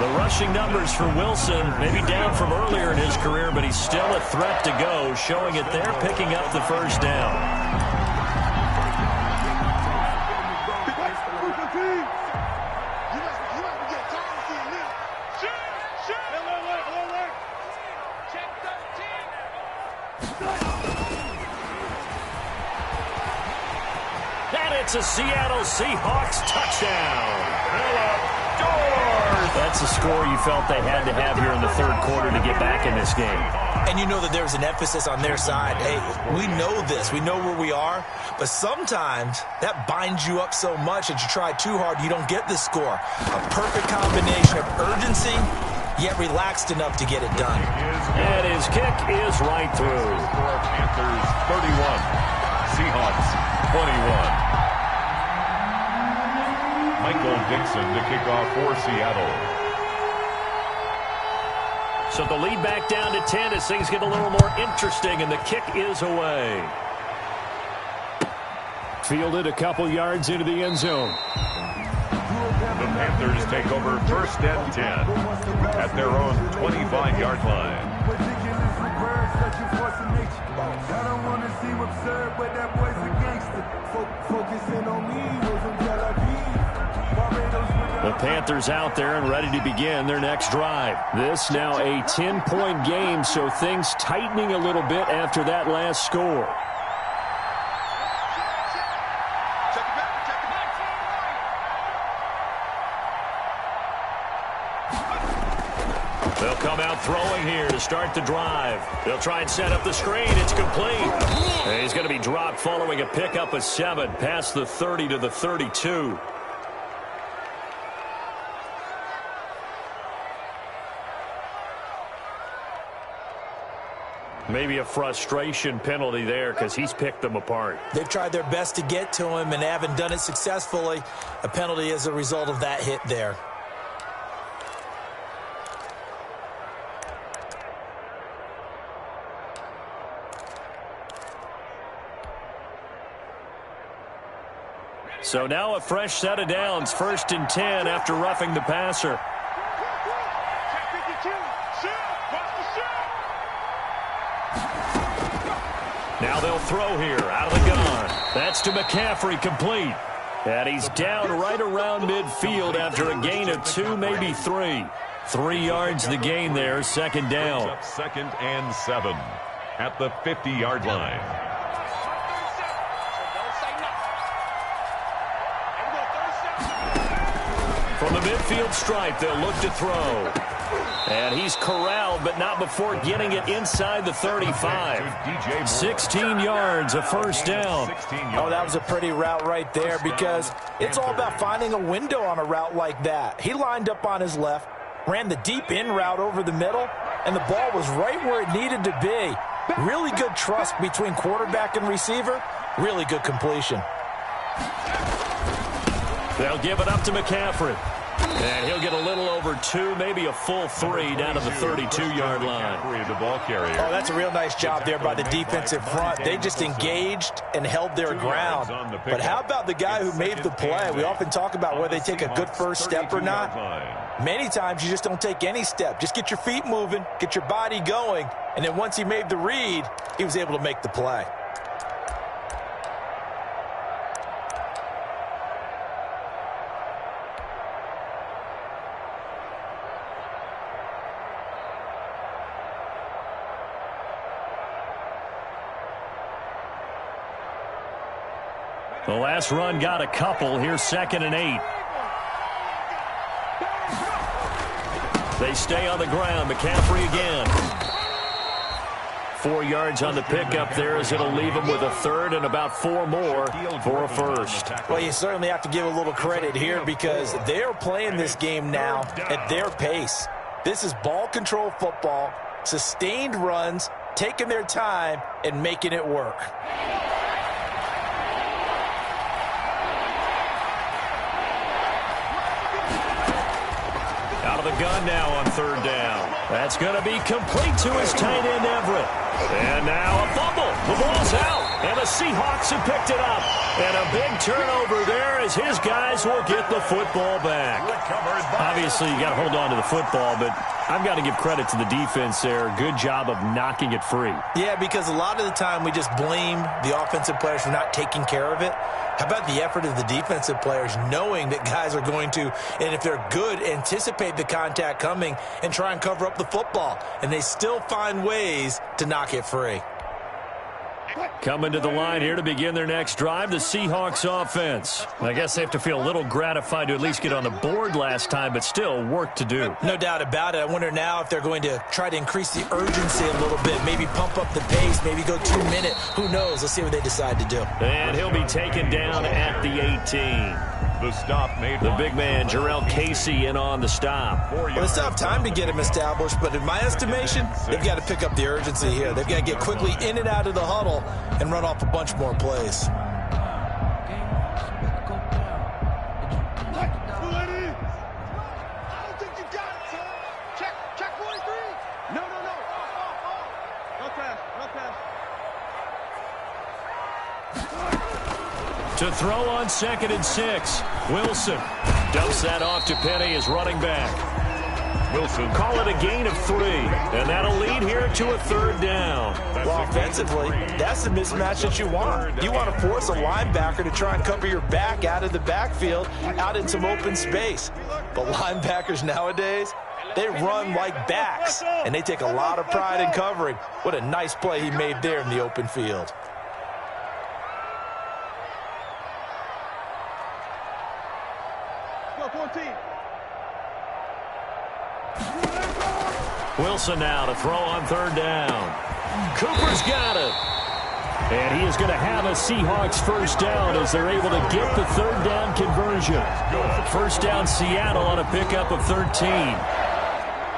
The rushing numbers for Wilson maybe down from earlier in his career, but he's still a threat to go, showing it there, picking up the first down. It's a Seattle Seahawks touchdown. That's a score you felt they had to have here in the third quarter to get back in this game. And you know that there's an emphasis on their side. Hey, we know this. We know where we are. But sometimes that binds you up so much that you try too hard, you don't get the score. A perfect combination of urgency, yet relaxed enough to get it done. And his kick is right through. Panthers 31, Seahawks 21. Michael Dixon to kick off for Seattle. So the lead back down to 10 as things get a little more interesting, and the kick is away. Fielded a couple yards into the end zone. The Panthers take over first and 10 at their own 25-yard line. I don't want to seem absurd, but that boy's a gangster. Focusing on me was from Tel Aviv. The Panthers out there and ready to begin their next drive. This now a 10-point game, so things tightening a little bit after that last score. They'll come out throwing here to start the drive. They'll try and set up the screen. It's complete. And he's going to be dropped following a pickup of 7 past the 30 to the 32. Maybe a frustration penalty there because he's picked them apart. They've tried their best to get to him and haven't done it successfully. A penalty is a result of that hit there. So now a fresh set of downs, 1st and 10 after roughing the passer. Now they'll throw here out of the gun. That's to McCaffrey, complete. And he's down right around midfield after a gain of 2, maybe 3. 3 yards the gain there, 2nd down. 2nd and 7 at the 50-yard line. From the midfield stripe, they'll look to throw. And he's corralled, but not before getting it inside the 35. 16 yards, a first down. Oh, that was a pretty route right there because it's all about finding a window on a route like that. He lined up on his left, ran the deep in route over the middle, and the ball was right where it needed to be. Really good trust between quarterback and receiver. Really good completion. They'll give it up to McCaffrey. And he'll get a little over 2, maybe a full 3 down to the 32-yard line. The ball carrier. Oh, that's a real nice job there by the defensive front. They just engaged and held their ground. But how about the guy who made the play? We often talk about whether they take a good first step or not. Many times you just don't take any step. Just get your feet moving, get your body going, and then once he made the read, he was able to make the play. The last run got a couple. Here's 2nd and 8. They stay on the ground. McCaffrey again. 4 yards on the pickup there as it'll leave him with a 3rd and about 4 more for a first. Well, you certainly have to give a little credit here because they're playing this game now at their pace. This is ball control football, sustained runs, taking their time and making it work. Out of the gun now on 3rd down. That's going to be complete to his tight end, Everett. And now a fumble. The ball's out. And the Seahawks have picked it up. And a big turnover there as his guys will get the football back. Obviously, you got to hold on to the football, but I've got to give credit to the defense there. Good job of knocking it free. Yeah, because a lot of the time we just blame the offensive players for not taking care of it. How about the effort of the defensive players knowing that guys are going to, and if they're good, anticipate the contact coming and try and cover up the football. And they still find ways to knock it free. Coming to the line here to begin their next drive, the Seahawks offense. I guess they have to feel a little gratified to at least get on the board last time, but still work to do. No doubt about it. I wonder now if they're going to try to increase the urgency a little bit, maybe pump up the pace, maybe go 2 minute. Who knows? Let's see what they decide to do. And he'll be taken down at the 18. The stop made. The big man, Jarrell Casey, in on the stop. Well, they still have time to get him established, but in my estimation, they've got to pick up the urgency here. They've got to get quickly in and out of the huddle and run off a bunch more plays. To throw on 2nd and 6. Wilson dumps that off to Penny as running back. Wilson call it a gain of 3. And that'll lead here to a 3rd down. Well, offensively, that's the mismatch that you want. You want to force a linebacker to try and cover your back out of the backfield, out in some open space. But linebackers nowadays, they run like backs, and they take a lot of pride in covering. What a nice play he made there in the open field. Wilson now to throw on 3rd down. Cooper's got it. And he is going to have a Seahawks 1st down as they're able to get the 3rd down conversion. 1st down Seattle on a pickup of 13.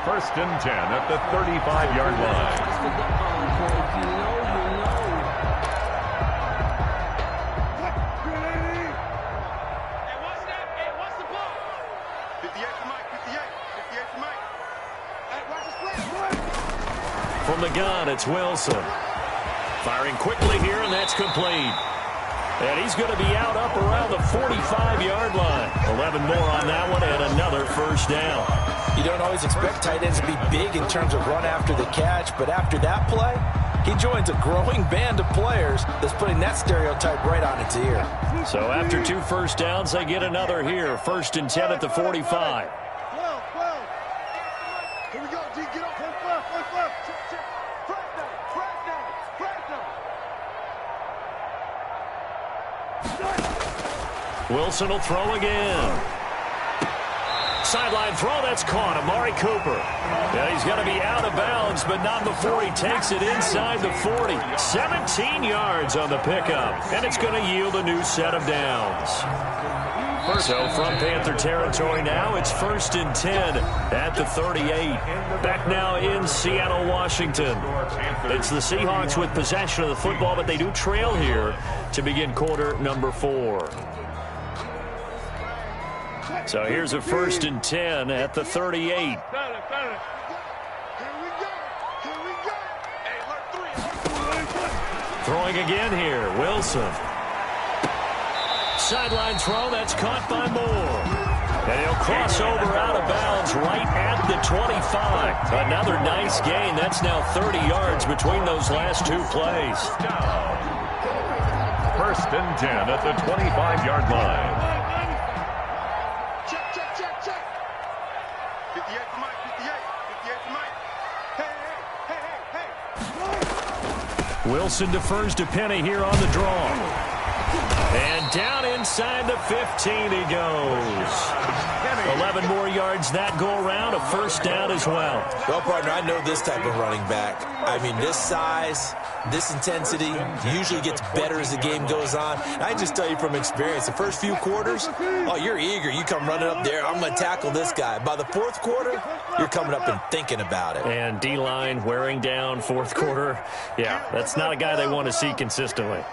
1st and 10 at the 35-yard line. From the gun, it's Wilson. Firing quickly here, and that's complete. And he's going to be out up around the 45-yard line. 11 more on that one, and another 1st down. You don't always expect tight ends to be big in terms of run after the catch, but after that play, he joins a growing band of players that's putting that stereotype right on its ear. So after 2 1st downs, they get another here. 1st and 10 at the 45. Here we go, G, get up, left. Wilson will throw again. Sideline throw, that's caught. Amari Cooper. Yeah, he's going to be out of bounds, but not before he takes it inside the 40. 17 yards on the pickup, and it's going to yield a new set of downs. So from Panther territory now, it's 1st and 10 at the 38. Back now in Seattle, Washington. It's the Seahawks with possession of the football, but they do trail here to begin quarter number 4. So here's a 1st and 10 at the 38. Throwing again here, Wilson. Sideline throw, that's caught by Moore. And he'll cross over out of bounds right at the 25. Another nice gain. That's now 30 yards between those last 2 plays. 1st and 10 at the 25-yard line. Wilson defers to Penny here on the draw. And down inside the 15 he goes. 11 more yards that go around, a 1st down as well. Well, partner, I know this type of running back. I mean, this size, this intensity usually gets better as the game goes on. I just tell you from experience, the first few quarters, oh, you're eager. You come running up there, I'm going to tackle this guy. By the 4th quarter, you're coming up and thinking about it. And D-line wearing down 4th quarter. Yeah, that's not a guy they want to see consistently.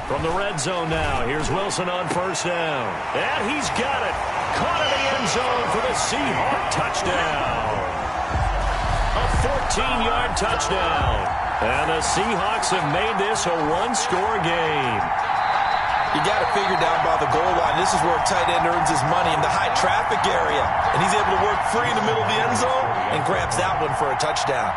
From the red zone now, here's Wilson on 1st down. And he's got it. Caught in the end zone for the Seahawk touchdown. A 14-yard touchdown. And the Seahawks have made this a one-score game. You got to figure down by the goal line. This is where a tight end earns his money, in the high traffic area. And he's able to work free in the middle of the end zone and grabs that one for a touchdown.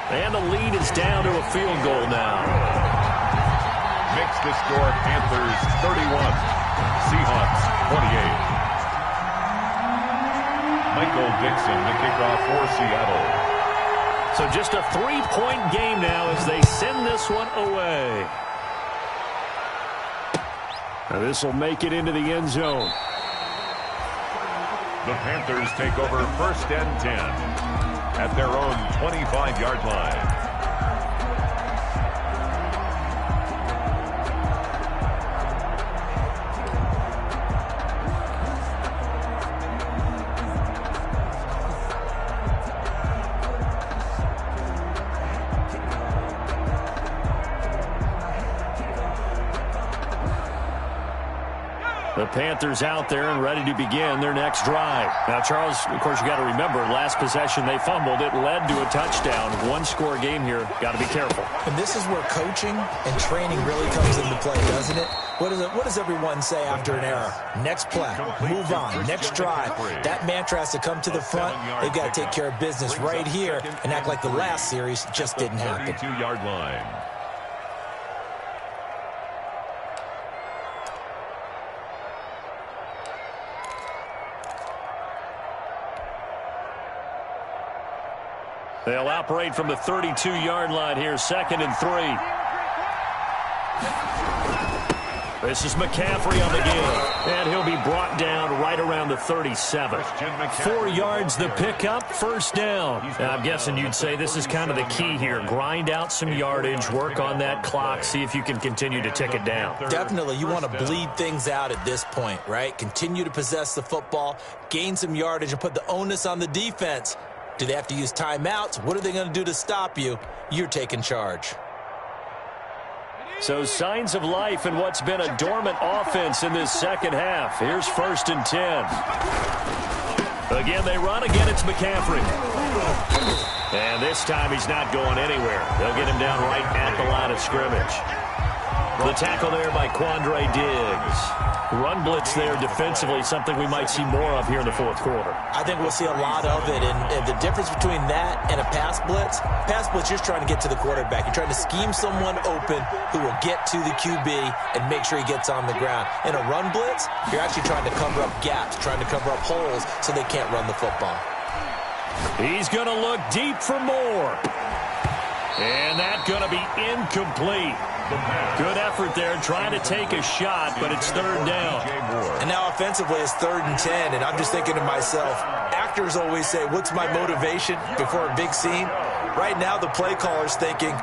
And the lead is down to a field goal now. Makes the score Panthers 31, Seahawks 28. Michael Dixon, the kickoff for Seattle. So just a 3-point game now as they send this one away. Now this will make it into the end zone. The Panthers take over 1st and 10 at their own 25-yard line. The Panthers out there and ready to begin their next drive. Now, Charles, of course, you got to remember, last possession they fumbled. It led to a touchdown. One-score game here. Got to be careful. And this is where coaching and training really comes into play, doesn't it? What does everyone say after an error? Next play, move on, next drive. That mantra has to come to the front. They've got to take care of business right here and act like the last series just didn't happen. 32-yard line. They'll operate from the 32-yard line here, 2nd and 3. This is McCaffrey on the game, and he'll be brought down right around the 37. 4 yards the pickup, 1st down. Now, I'm guessing you'd say this is kind of the key here. Grind out some yardage, work on that clock, see if you can continue to tick it down. Definitely, you want to bleed things out at this point, right? Continue to possess the football, gain some yardage, and put the onus on the defense. Do they have to use timeouts? What are they going to do to stop you? You're taking charge. So signs of life in what's been a dormant offense in this second half. Here's 1st and 10. Again, they run. Again, it's McCaffrey. And this time he's not going anywhere. They'll get him down right at the line of scrimmage. The tackle there by Quandre Diggs. Run blitz there defensively, something we might see more of here in the 4th quarter. I think we'll see a lot of it, and the difference between that and a pass blitz, you're just trying to get to the quarterback. You're trying to scheme someone open who will get to the QB and make sure he gets on the ground. In a run blitz, you're actually trying to cover up gaps, trying to cover up holes so they can't run the football. He's going to look deep for more. And that's going to be incomplete. Good effort there, trying to take a shot, but it's 3rd down. And now offensively it's 3rd and 10, and I'm just thinking to myself, actors always say, what's my motivation before a big scene? Right now the play caller's thinking,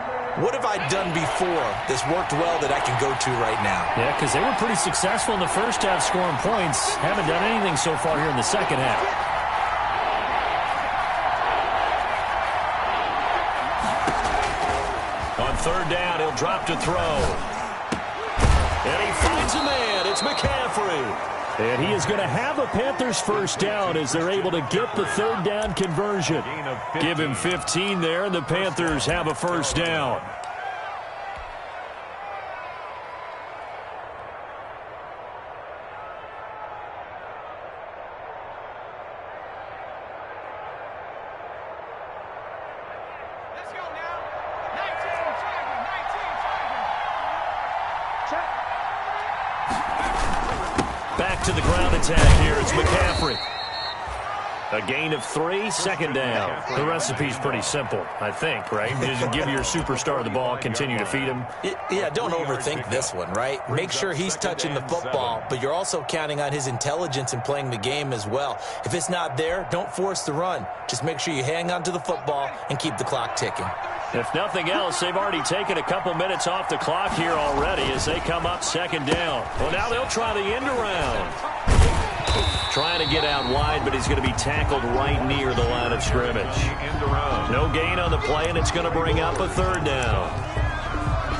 what have I done before that's worked well that I can go to right now? Yeah, because they were pretty successful in the first half scoring points. Haven't done anything so far here in the second half. On 3rd down, he'll drop to throw. And he finds a man. It's McCaffrey. And he is going to have a Panthers 1st down as they're able to get the 3rd down conversion. Give him 15 there, and the Panthers have a 1st down. Back to the ground attack here. It's McCaffrey. A gain of 3, 2nd down. The recipe's pretty simple, I think, right? Just give your superstar the ball, continue to feed him. Yeah, don't overthink this one, right? Make sure he's touching the football, but you're also counting on his intelligence in playing the game as well. If it's not there, don't force the run. Just make sure you hang on to the football and keep the clock ticking. If nothing else, they've already taken a couple minutes off the clock here already as they come up 2nd down. Well, now they'll try the end around. Trying to get out wide, but he's going to be tackled right near the line of scrimmage. No gain on the play, and it's going to bring up a 3rd down.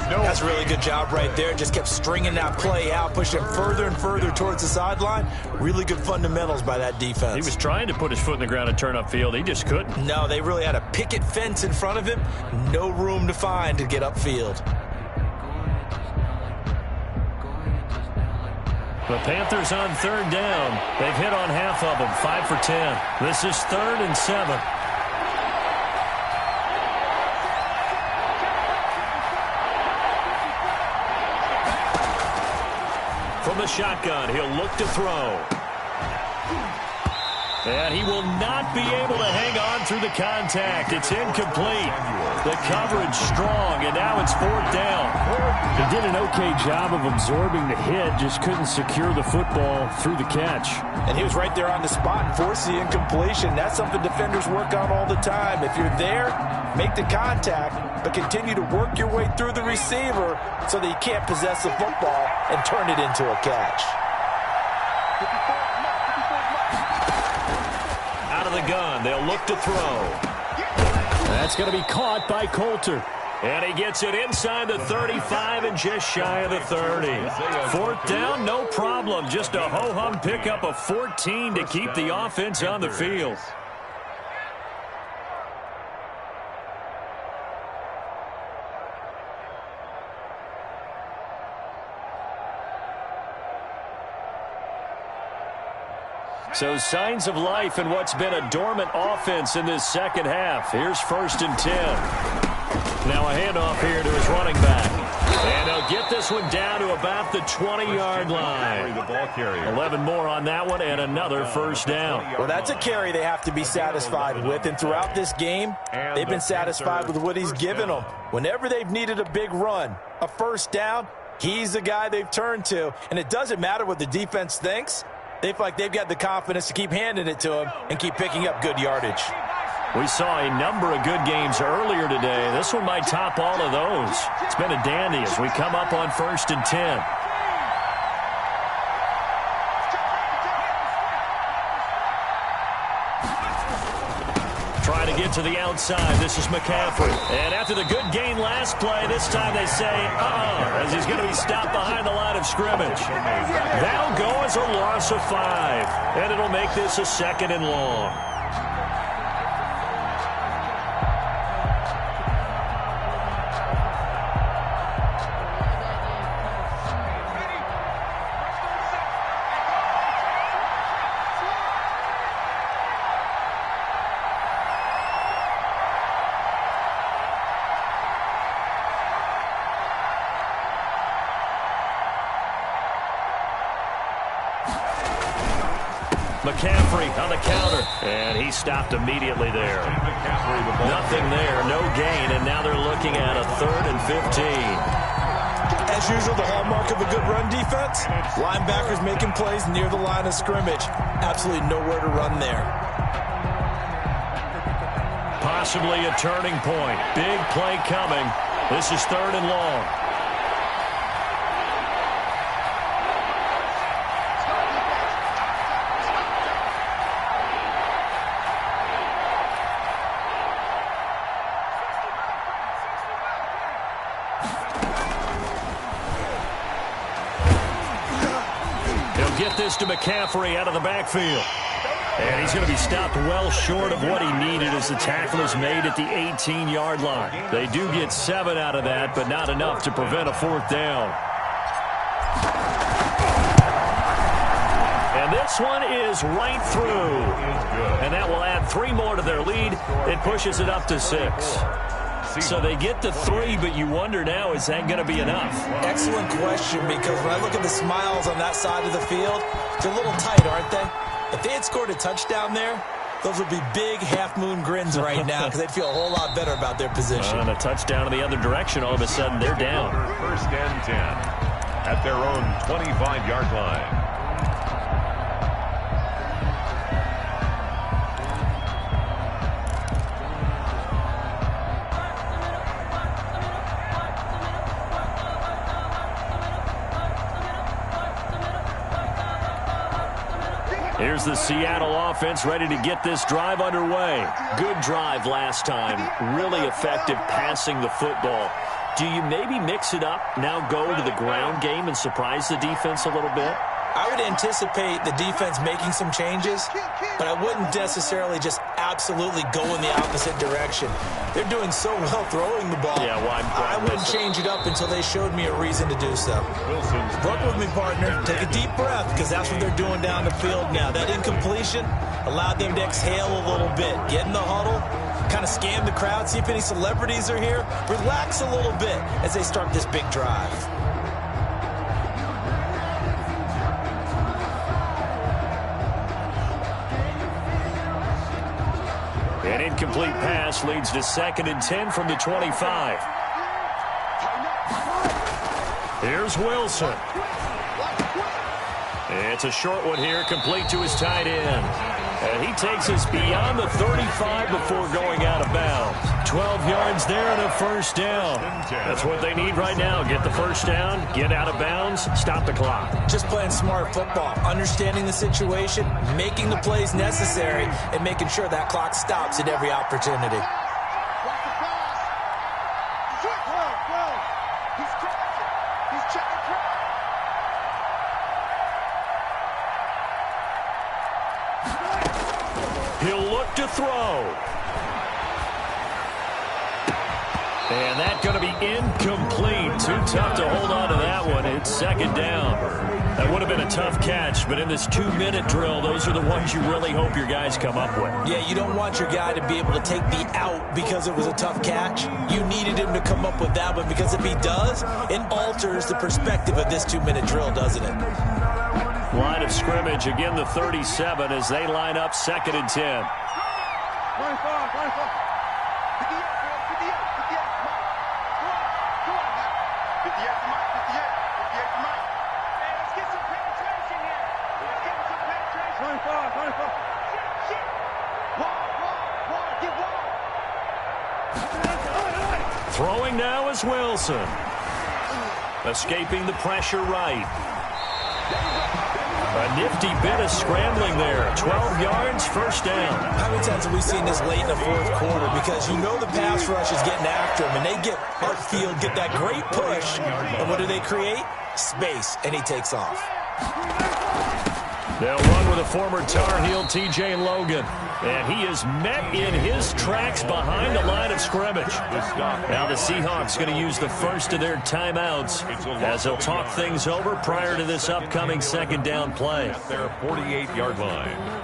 That's a really good job right there. Just kept stringing that play out, pushing him further and further towards the sideline. Really good fundamentals by that defense. He was trying to put his foot in the ground and turn upfield. He just couldn't. No, they really had a picket fence in front of him. No room to find to get upfield. The Panthers on third down. They've hit on half of them, 5 for 10. This is 3rd and 7. From the shotgun, he'll look to throw. And he will not be able to hang on through the contact. It's incomplete. The coverage strong, and now it's 4th down. He did an okay job of absorbing the hit, just couldn't secure the football through the catch. And he was right there on the spot and forced the incompletion. That's something defenders work on all the time. If you're there, make the contact, but continue to work your way through the receiver so that you can't possess the football and turn it into a catch. Out of the gun, they'll look to throw. That's going to be caught by Coulter. And he gets it inside the 35 and just shy of the 30. 4th down, no problem. Just a ho-hum pickup of 14 to keep the offense on the field. So signs of life in what's been a dormant offense in this second half. Here's 1st and 10. Now a handoff here to his running back. And he'll get this one down to about the 20-yard line. 11 more on that one and another 1st down. Well, that's a carry they have to be satisfied with. And throughout this game, they've been satisfied with what he's given them. Whenever they've needed a big run, a 1st down, he's the guy they've turned to. And it doesn't matter what the defense thinks. They feel like they've got the confidence to keep handing it to him and keep picking up good yardage. We saw a number of good games earlier today. This one might top all of those. It's been a dandy as we come up on 1st and 10. Trying to get to the outside. This is McCaffrey. And after the good gain last play, this time they say, as he's going to be stopped behind the line of scrimmage. That'll go as a loss of 5. And it'll make this a 2nd and long. McCaffrey on the counter, and he stopped immediately there. Nothing there, no gain, and now they're looking at a 3rd and 15. As usual, the hallmark of a good run defense, linebackers making plays near the line of scrimmage. Absolutely nowhere to run there. Possibly a turning point. Big play coming. This is 3rd and long. Get this to McCaffrey out of the backfield. And he's going to be stopped well short of what he needed as the tackle is made at the 18-yard line. They do get 7 out of that, but not enough to prevent a 4th down. And this one is right through. And that will add 3 more to their lead. It pushes it up to 6. So they get the 3, but you wonder now, is that going to be enough? Excellent question, because when I look at the smiles on that side of the field, they're a little tight, aren't they? If they had scored a touchdown there, those would be big half-moon grins right now because they'd feel a whole lot better about their position. And a touchdown in the other direction, all of a sudden they're down. 1st and 10 at their own 25-yard line. Here's the Seattle offense ready to get this drive underway. Good drive last time. Really effective passing the football. Do you maybe mix it up, now go to the ground game and surprise the defense a little bit? I would anticipate the defense making some changes, but I wouldn't necessarily just absolutely go in the opposite direction. They're doing so well throwing the ball. Yeah, well, I wouldn't change it up until they showed me a reason to do so. Work with me, partner. Take a deep breath, because that's what they're doing down the field now. That incompletion allowed them to exhale a little bit. Get in the huddle, kind of scan the crowd, see if any celebrities are here. Relax a little bit as they start this big drive. An incomplete pass leads to 2nd and 10 from the 25. Here's Wilson. It's a short one here, complete to his tight end. And he takes us beyond the 35 before going out of bounds. 12 yards there and a first down. That's what they need right now. Get the first down, get out of bounds, stop the clock. Just playing smart football, understanding the situation, making the plays necessary, and making sure that clock stops at every opportunity. He'll look to throw. And that's going to be incomplete. Too tough to hold on to that one. It's 2nd down. That would have been a tough catch, but in this 2-minute drill, those are the ones you really hope your guys come up with. Yeah, you don't want your guy to be able to take the out because it was a tough catch. You needed him to come up with that one, because if he does, it alters the perspective of this 2-minute drill, doesn't it? Line of scrimmage, again the 37 as they line up 2nd and 10. 25. Throwing now is Wilson. Escaping the pressure right. A nifty bit of scrambling there. 12 yards, first down. How many times have we seen this late in the fourth quarter? Because you know the pass rush is getting after him, and they get upfield, get that great push, and what do they create? Space, and he takes off. They'll run with a former Tar Heel, T.J. Logan. And he is met in his tracks behind the line of scrimmage. Now the Seahawks going to use the first of their timeouts as they'll talk things over prior to this upcoming 2nd down play. At their 48-yard line.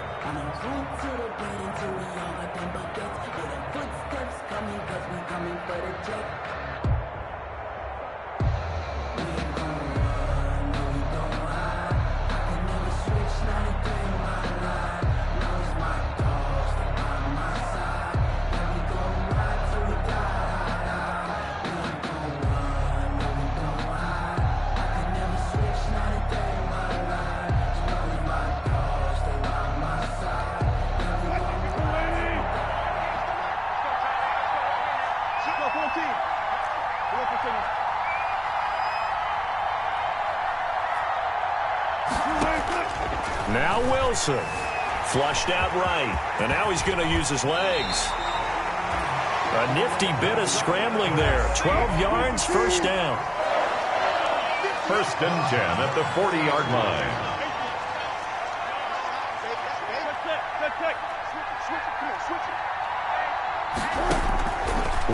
Now Wilson, flushed out right, and now he's going to use his legs. A nifty bit of scrambling there. 12 yards, first down. 1st and 10 at the 40-yard line.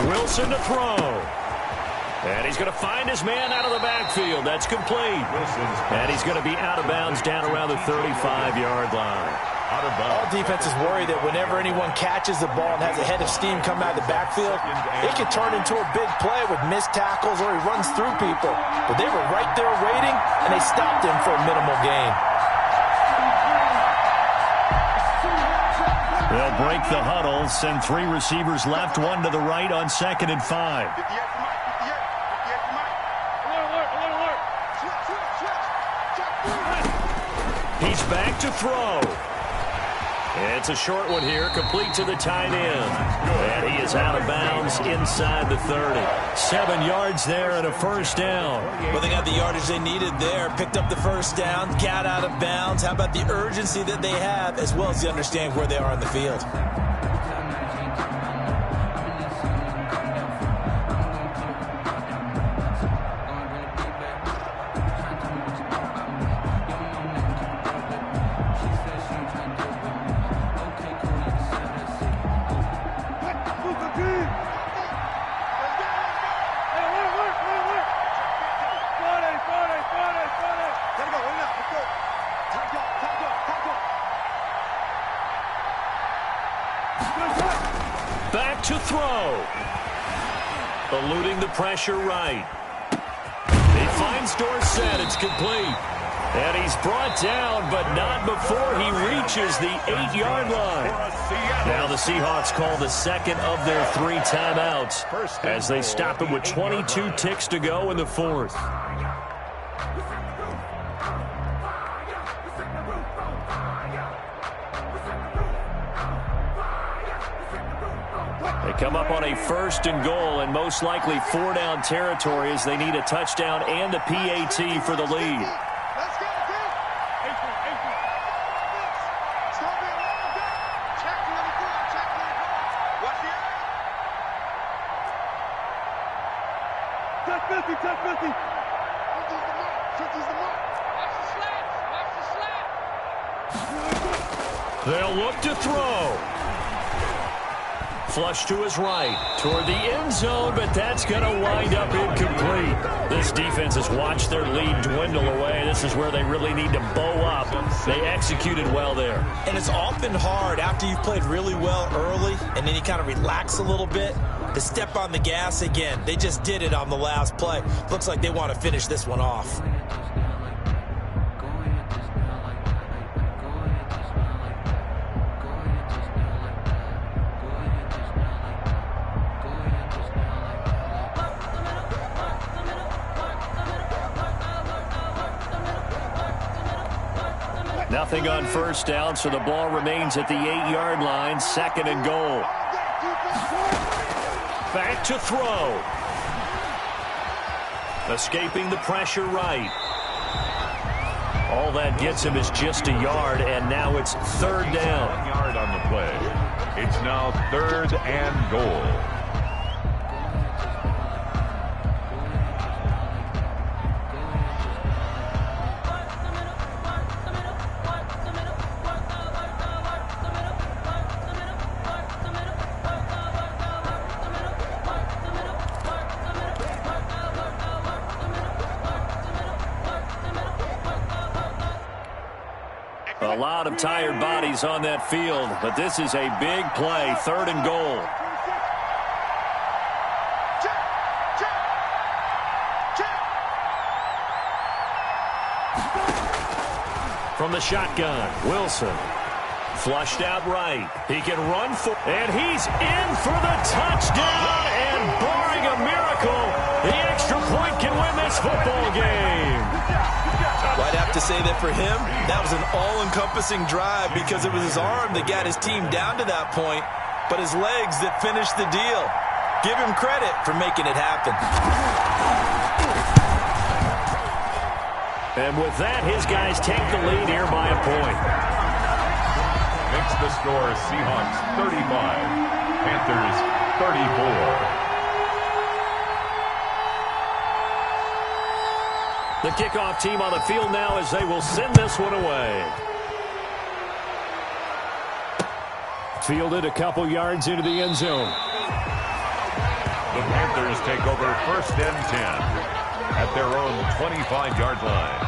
Wilson to throw. And he's going to find his man out of the backfield. That's complete. And he's going to be out of bounds down around the 35-yard line. All defenses worry that whenever anyone catches the ball and has a head of steam come out of the backfield, it can turn into a big play with missed tackles or he runs through people. But they were right there waiting, and they stopped him for a minimal gain. They'll break the huddle, send 3 receivers left, 1 to the right on 2nd and 5. He's back to throw. It's a short one here, complete to the tight end. And he is out of bounds inside the 30. 7 yards there and a first down. Well, they got the yardage they needed there, picked up the first down, got out of bounds. How about the urgency that they have, as well as the understanding where they are on the field? Back to throw. Eluding the pressure right. He finds Dorsett. It's complete. And he's brought down, but not before he reaches the 8-yard line. Now the Seahawks call the second of their 3 timeouts as they stop him with 22 ticks to go in the fourth. They come up on a 1st and goal and most likely 4-down territory as they need a touchdown and a PAT for the lead. They'll look to throw. Flush to his right, toward the end zone, but that's going to wind up incomplete. This defense has watched their lead dwindle away. This is where they really need to bow up. They executed well there. And it's often hard after you've played really well early and then you kind of relax a little bit to step on the gas again. They just did it on the last play. Looks like they want to finish this one off. Nothing on 1st down, so the ball remains at the 8-yard line, 2nd and goal. Back to throw. Escaping the pressure right. All that gets him is just a yard, and now it's 3rd down. 1 yard on the play. It's now 3rd and goal. A lot of tired bodies on that field, but this is a big play, 3rd and goal. From the shotgun, Wilson. Flushed out right. He can run for, and he's in for the touchdown, and barring a miracle, the extra point can win this football game. Well, I'd have to say that for him, that was an all-encompassing drive because it was his arm that got his team down to that point, but his legs that finished the deal. Give him credit for making it happen. And with that, his guys take the lead here by a point. Makes the score Seahawks 35, Panthers 34. The kickoff team on the field now as they will send this one away. Fielded a couple yards into the end zone. The Panthers take over 1st and 10 at their own 25-yard line.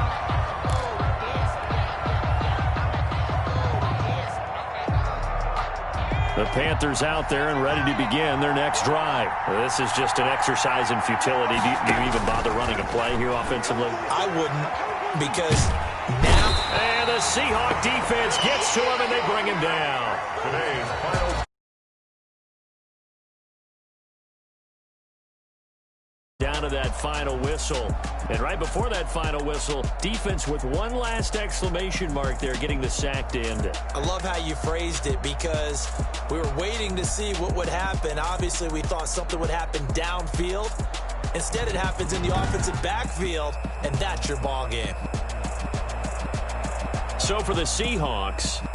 The Panthers out there and ready to begin their next drive. This is just an exercise in futility. Do you even bother running a play here offensively? I wouldn't, because now... And the Seahawk defense gets to him, and they bring him down. Today's final... Down to that final whistle. And right before that final whistle, defense with one last exclamation mark there, getting the sack to end it. I love how you phrased it because we were waiting to see what would happen. Obviously, we thought something would happen downfield. Instead, it happens in the offensive backfield, and that's your ball game. So for the Seahawks...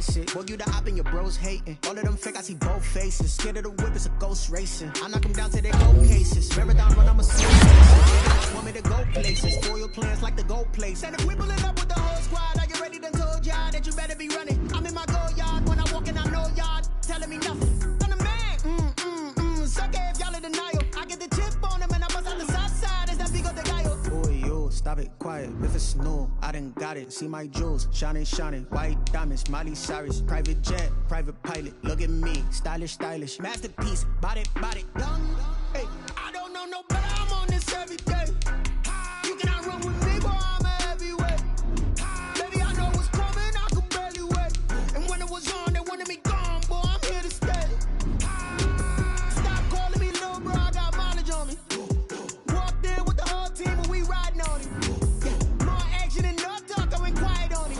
face it. Boy, you the op and your bros hating. All of them fake, I see both faces. Scared of the whip, it's a ghost racing. I knock them down to their gold cases. Marathon run, I'm a slow pace. Want me to go places. Spoil plans like the gold place. And if we pulling up with the whole squad, are you ready? Done told y'all that you better be running. I'm in my go yard. When I walk in, I know y'all telling me nothing. I'm the man. Suck it if y'all in denial. I get the chip on them and I bust out the south side. It's that big of the guy. Boy, yo, stop it, quiet. If it's new, I done got it. See my jewels, shining, shining. White diamonds, Miley Cyrus. Private jet, private pilot. Look at me, stylish, stylish. Masterpiece, body, done. Hey, I don't know no better. I'm on this every day. You cannot run with me, boy, I'm a heavyweight. Baby, I know what's coming, I could barely wait. And when it was on, they wanted me gone, boy, I'm here to stay. Stop calling me little bro, I got mileage on me. Walked in with the whole team and we riding on it. More action and no talk, I went quiet on it.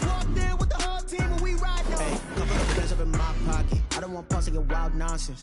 Walked in with the whole team and we riding on it. Hey, couple of bands up in my pocket. I don't want pause to get wild nonsense.